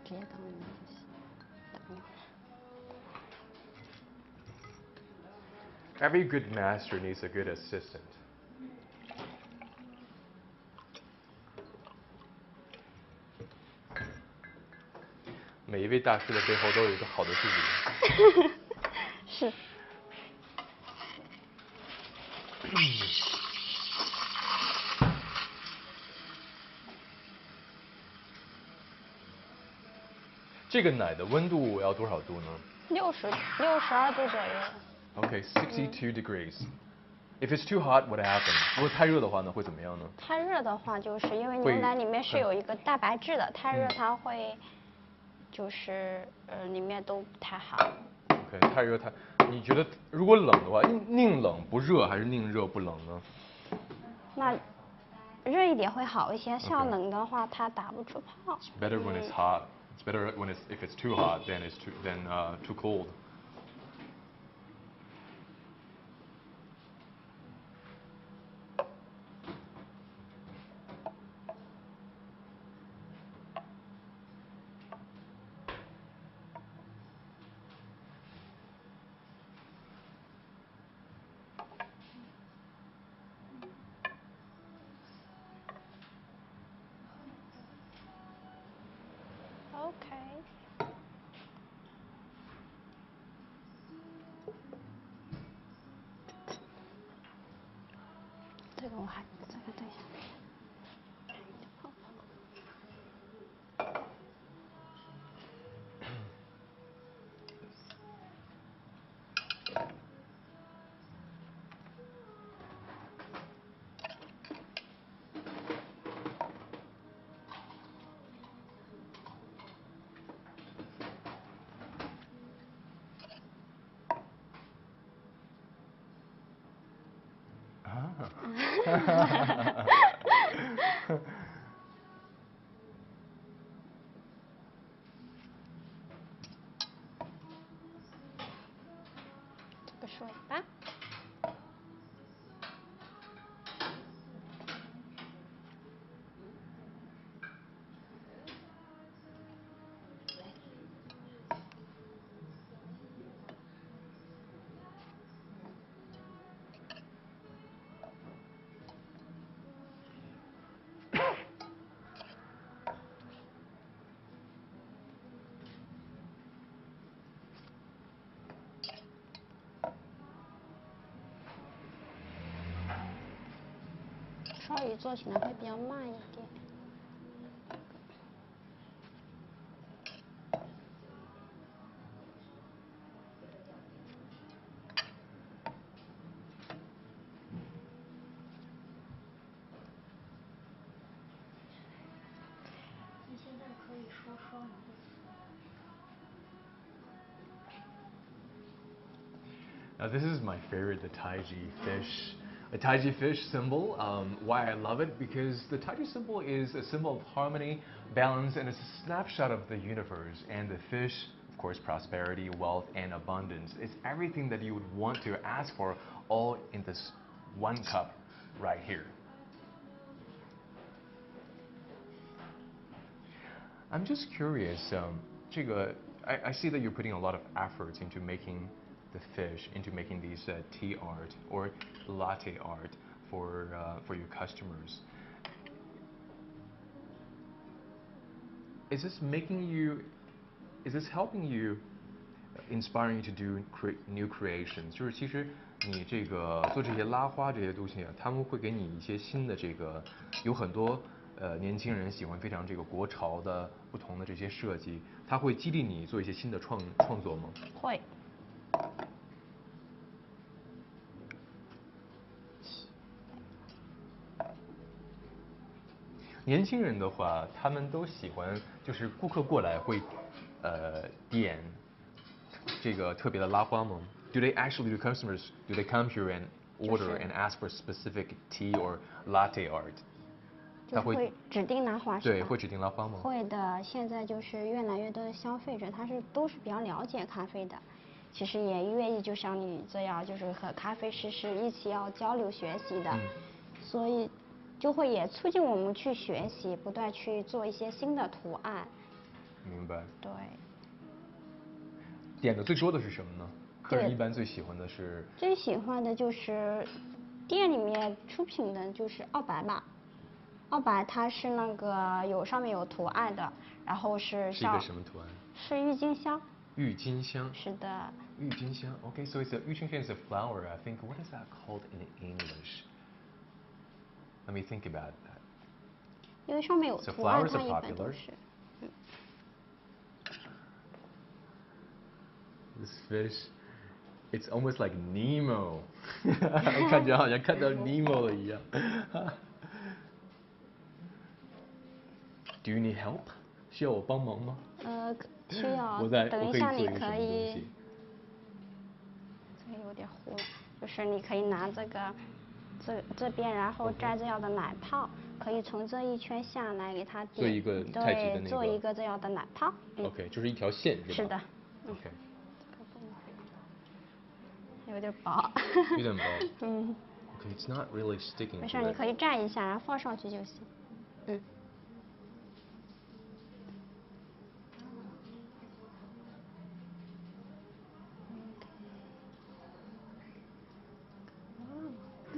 直接当没关系。Every good master needs a good assistant. 每一位大师的背后都有一个好的助理。是。这个奶的温度要多少度呢62度左右。Okay, 62 degrees. If it's too hot, what happens? 如果太热的话呢，会怎么样呢？太热的话，就是因为牛奶里面是有一个蛋白质的，太热它会，就是里面都不太好。OK， 太热你觉得如果冷的话，宁冷不热还是宁热不冷呢？那热一点会好一些，像冷的话它打不出泡。It's better when it's hot. It's better when if it's too hot than too cold. OK。这个等一下。这个水吧。双鱼做起来会比较慢一点。你现在可以说双鱼的词。Now this is my favorite, the taiji fish. A taiji fish symbol. Why I love it? Because the taiji symbol is a symbol of harmony, balance, and it's a snapshot of the universe. And the fish, of course, prosperity, wealth, and abundance. It's everything that you would want to ask for, all in this one cup right here. I'm just curious. I see that you're putting a lot of effort into making the fish, into making these tea art or latte art for your customers. Is this helping you, inspiring you to do new creations? 就是其实你这个做这些拉花这些东西，他们会给你一些新的有很多年轻人喜欢非常国潮的不同的这些设计，它会激励你做一些新的创作吗？会。年轻人的话，他们都喜欢，就是顾客过来会，点这个特别的拉花吗 ？Do customers come here and order and ask for specific tea or latte art？ 他会指定拉花是吧？对，会指定拉花吗？会的，现在就是越来越多的消费者，都是比较了解咖啡的，其实也愿意就像你这样，就是和咖啡师一起要交流学习的，所以就会也促进我们去学习，不断去做一些新的图案。明白。对。点的最多的是什么呢？客人一般最喜欢的是？最喜欢的就是店里面出品的就是澳白吧。澳白它是上面有图案的，然后是一个什么图案？是郁金香。郁金香。是的。郁金香 ，OK, so郁金香 is a flower. I think what is that called in English? Let me think about that. 因为上面有图案，它一般都是。This fish, it's almost like Nemo. 看起来好像看到 Nemo 了一样。Do you need help? 需要我帮忙吗？需要。等一下你可以。这个有点糊，就是你可以拿这边，然后摘这样的奶泡，可以从这一圈下来给它做一个太极的那个。对，做一个这样的奶泡。OK， 就是一条线是吧？是的。OK。有点薄。有点薄。Okay, it's not really sticking. 没事，你可以蘸一下，然后放上去就行。可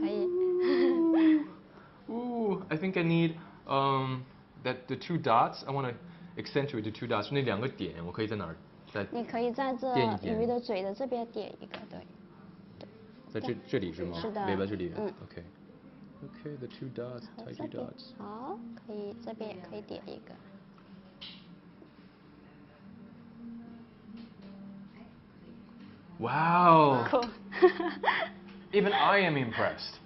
以。Ooh, I think I need that the 2 dots. I want to accentuate the 2 dots. 那2个点，我可以在哪儿？你可以在这鱼的嘴的这边点一个，对。在这里是吗？是的。尾巴这里。OK. Okay, the 2 dots, tidy dots. 好，可以这边也可以点一个。Wow. Cool. Even I am impressed.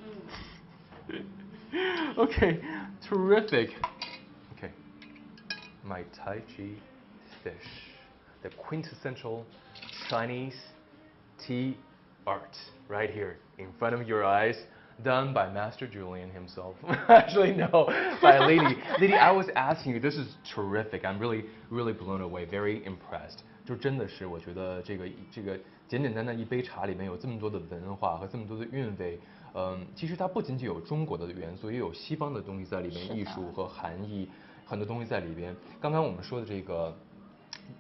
Okay, terrific. Okay, my Tai Chi fish, the quintessential Chinese tea art, right here in front of your eyes. Done by Master Julian himself. Actually, no, by Lady. Lady, I was asking you. This is terrific. I'm really blown away. Very impressed. 就真的是，我觉得这个简简单单一杯茶里面有这么多的文化和这么多的韵味。其实它不仅仅有中国的元素，也有西方的东西在里面，艺术和含义，很多东西在里边。刚刚我们说的这个。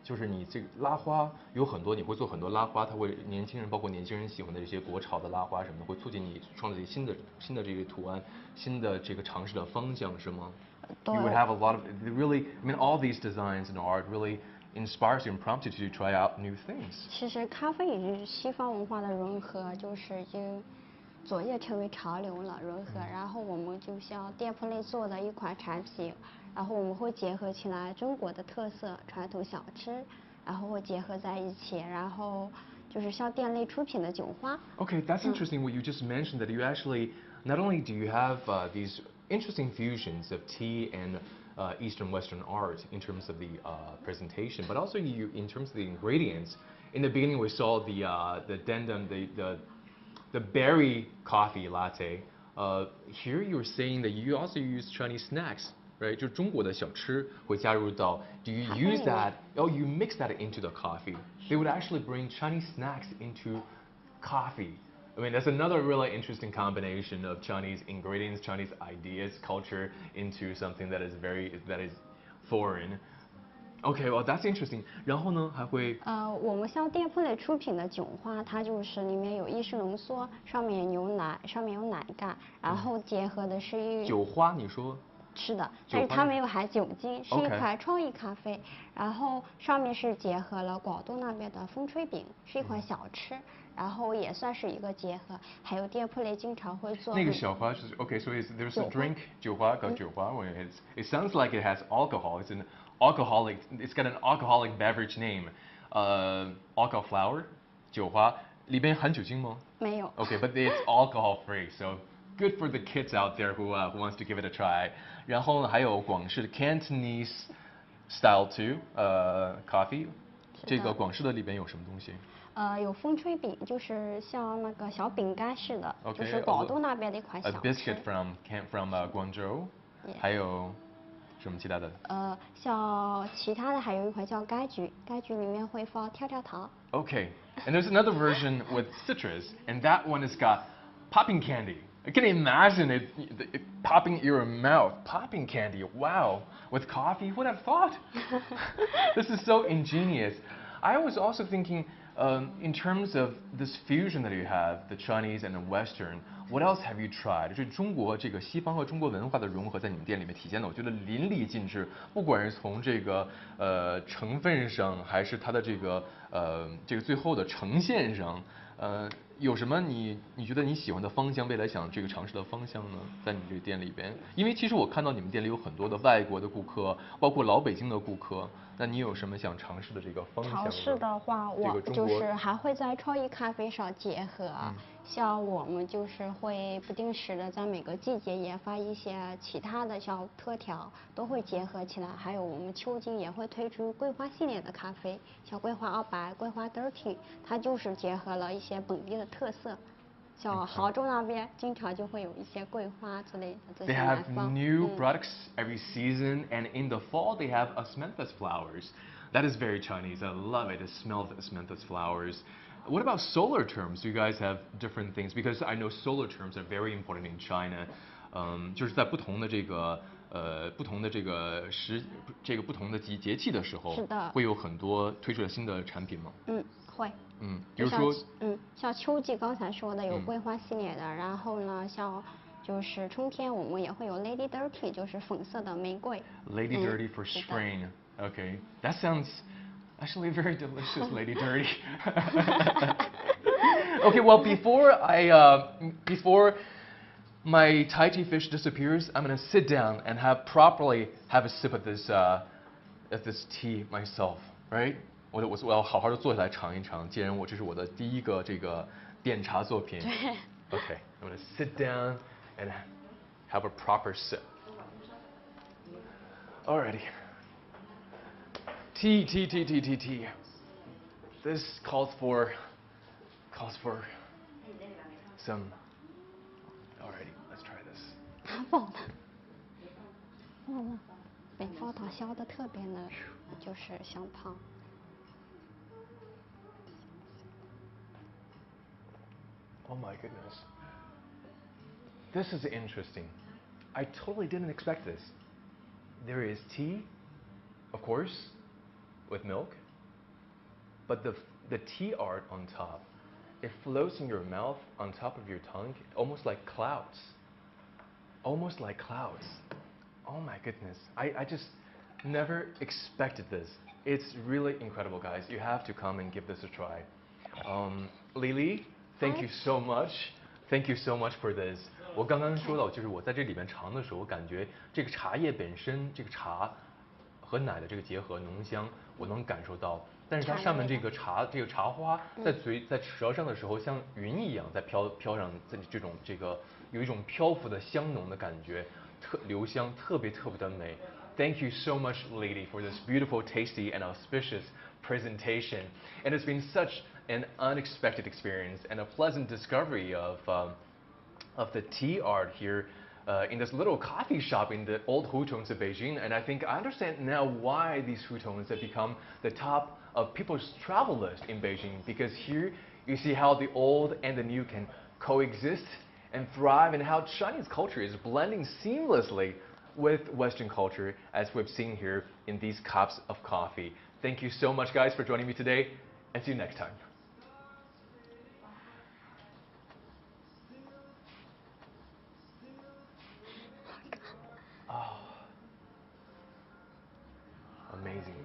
就是你这个拉花有很多，你会做很多拉花，它会年轻人包括年轻人喜欢的这些国潮的拉花什么的，会促进你创造新的这个图案，新的这个尝试的方向，是吗？对。You would have a lot of really, I mean, all these designs and art really inspires you and prompts you to try out new things. 其实咖啡与西方文化的融合，就是已经左右成为潮流了融合。然后我们就像店铺内做的一款产品。然后我们会结合起来中国的特色传统小吃，然后会结合在一起，然后就是像店内出品的酒花。Okay, that's interesting. What you just mentioned that you actually not only do you have these interesting fusions of tea and Eastern Western art in terms of the presentation, but also you in terms of the ingredients. In the beginning, we saw the dendum, the berry coffee latte. Here you were saying that you also use Chinese snacks. Right, 就中国的小吃会加入到 Do you use that? Oh, you mix that into the coffee. They would actually bring Chinese snacks into coffee. I mean, that's another really interesting combination of Chinese ingredients, Chinese ideas, culture into something that is foreign. Okay, well that's interesting. 然后呢，还会我们像店铺里出品的酒花，它就是里面有意式浓缩，上面有牛奶，上面有奶盖，然后结合的是酒花，你说？是的，但是它没有含酒精，是一款创意咖啡。然后上面是结合了广东那边的风吹饼，是一款小吃，然后也算是一个结合。还有店铺里经常会做。那个小花是 OK， so there's a drink 酒花搞酒花 it sounds like it has alcohol. It's got an alcoholic beverage name. Alcohol flower 酒花里边含酒精吗？没有。Okay, but it's alcohol free, so. Good for the kids out there who wants to give it a try. 然后呢，还有广式的 Cantonese style too, coffee. 这个广式的里边有什么东西？有风吹饼，就是像那个小饼干似的，就是广东那边的一款小吃。A biscuit from 广州。还有什么其他的？像其他的还有一款叫柑橘，柑橘里面会放跳跳糖。Okay, and there's another version with citrus, and that one has got popping candy. I can imagine it popping in your mouth. Popping candy, wow. With coffee, who would have thought? This is so ingenious. I was also thinking, in terms of this fusion that you have, the Chinese and the Western, what else have you tried? 就是中国这个西方和中国文化的融合，在你们店里面体现的，我觉得淋漓尽致。不管是从这个成分上，还是它的这个最后的呈现上，有什么你觉得你喜欢的方向，未来想这个尝试的方向呢？在你这个店里边，因为其实我看到你们店里有很多的外国的顾客，包括老北京的顾客，那你有什么想尝试的这个方向？尝试的话，我就是还会在创意咖啡上结合。像我们就是会不定时的在每个季节研发一些其他的像特调，都会结合起来。还有我们秋季也会推出桂花系列的咖啡，像桂花奥白、桂花 dirty， 它就是结合了一些本地的特色。像杭州那边经常就会有一些桂花之类的这 They 些来 have 放。 new products every season, and in the fall they have osmanthus flowers. That is very Chinese. I love it. The smell of osmanthus flowers. What about solar terms? Do you guys have different things? Because I know solar terms are very important in China. 就是在不同的这个不同的不同的节气的时候，是的，会有很多推出了新的产品吗？会。比如说，像秋季刚才说的有桂花系列的，然后呢，像就是春天我们也会有 Lady Dirty， 就是粉色的玫瑰。Lady Dirty for spring. Okay, that sounds actually very delicious, Lady Dirty. Okay, well before my Tai Chi fish disappears, I'm gonna sit down and properly have a sip of this tea myself, right? 我要好好的坐下来尝一尝，既然这是我的第一个这个点茶作品。Okay, I'm gonna sit down and have a proper sip. Alrighty. Tea. This calls for some. Alrighty, let's try this. 北方糖销的特别的就是香汤。Oh my goodness. This is interesting. I totally didn't expect this. There is tea, of course, with milk, but the tea art on top, it floats in your mouth on top of your tongue, almost like clouds. Almost like clouds. Oh my goodness. I just never expected this. It's really incredible, guys. You have to come and give this a try. Lily, thank you so much. Thank you so much for this. 我刚刚说到，就是我在这里面尝的时候，我感觉这个茶叶本身，这个茶和奶的这个结合浓香，我能感受到。但是它上面这个茶花在舌上的时候，像云一样在飘上，这个有一种漂浮的香浓的感觉，留香特别的美。Thank you so much, Lady, for this beautiful, tasty, and auspicious presentation. And it's been such an unexpected experience and a pleasant discovery of the tea art here in this little coffee shop in the old hutongs of Beijing. And I think I understand now why these hutongs have become the top of people's travel list in Beijing. Because here you see how the old and the new can coexist and thrive, and how Chinese culture is blending seamlessly with Western culture, as we've seen here in these cups of coffee. Thank you so much, guys, for joining me today, and see you next time. Oh, amazing.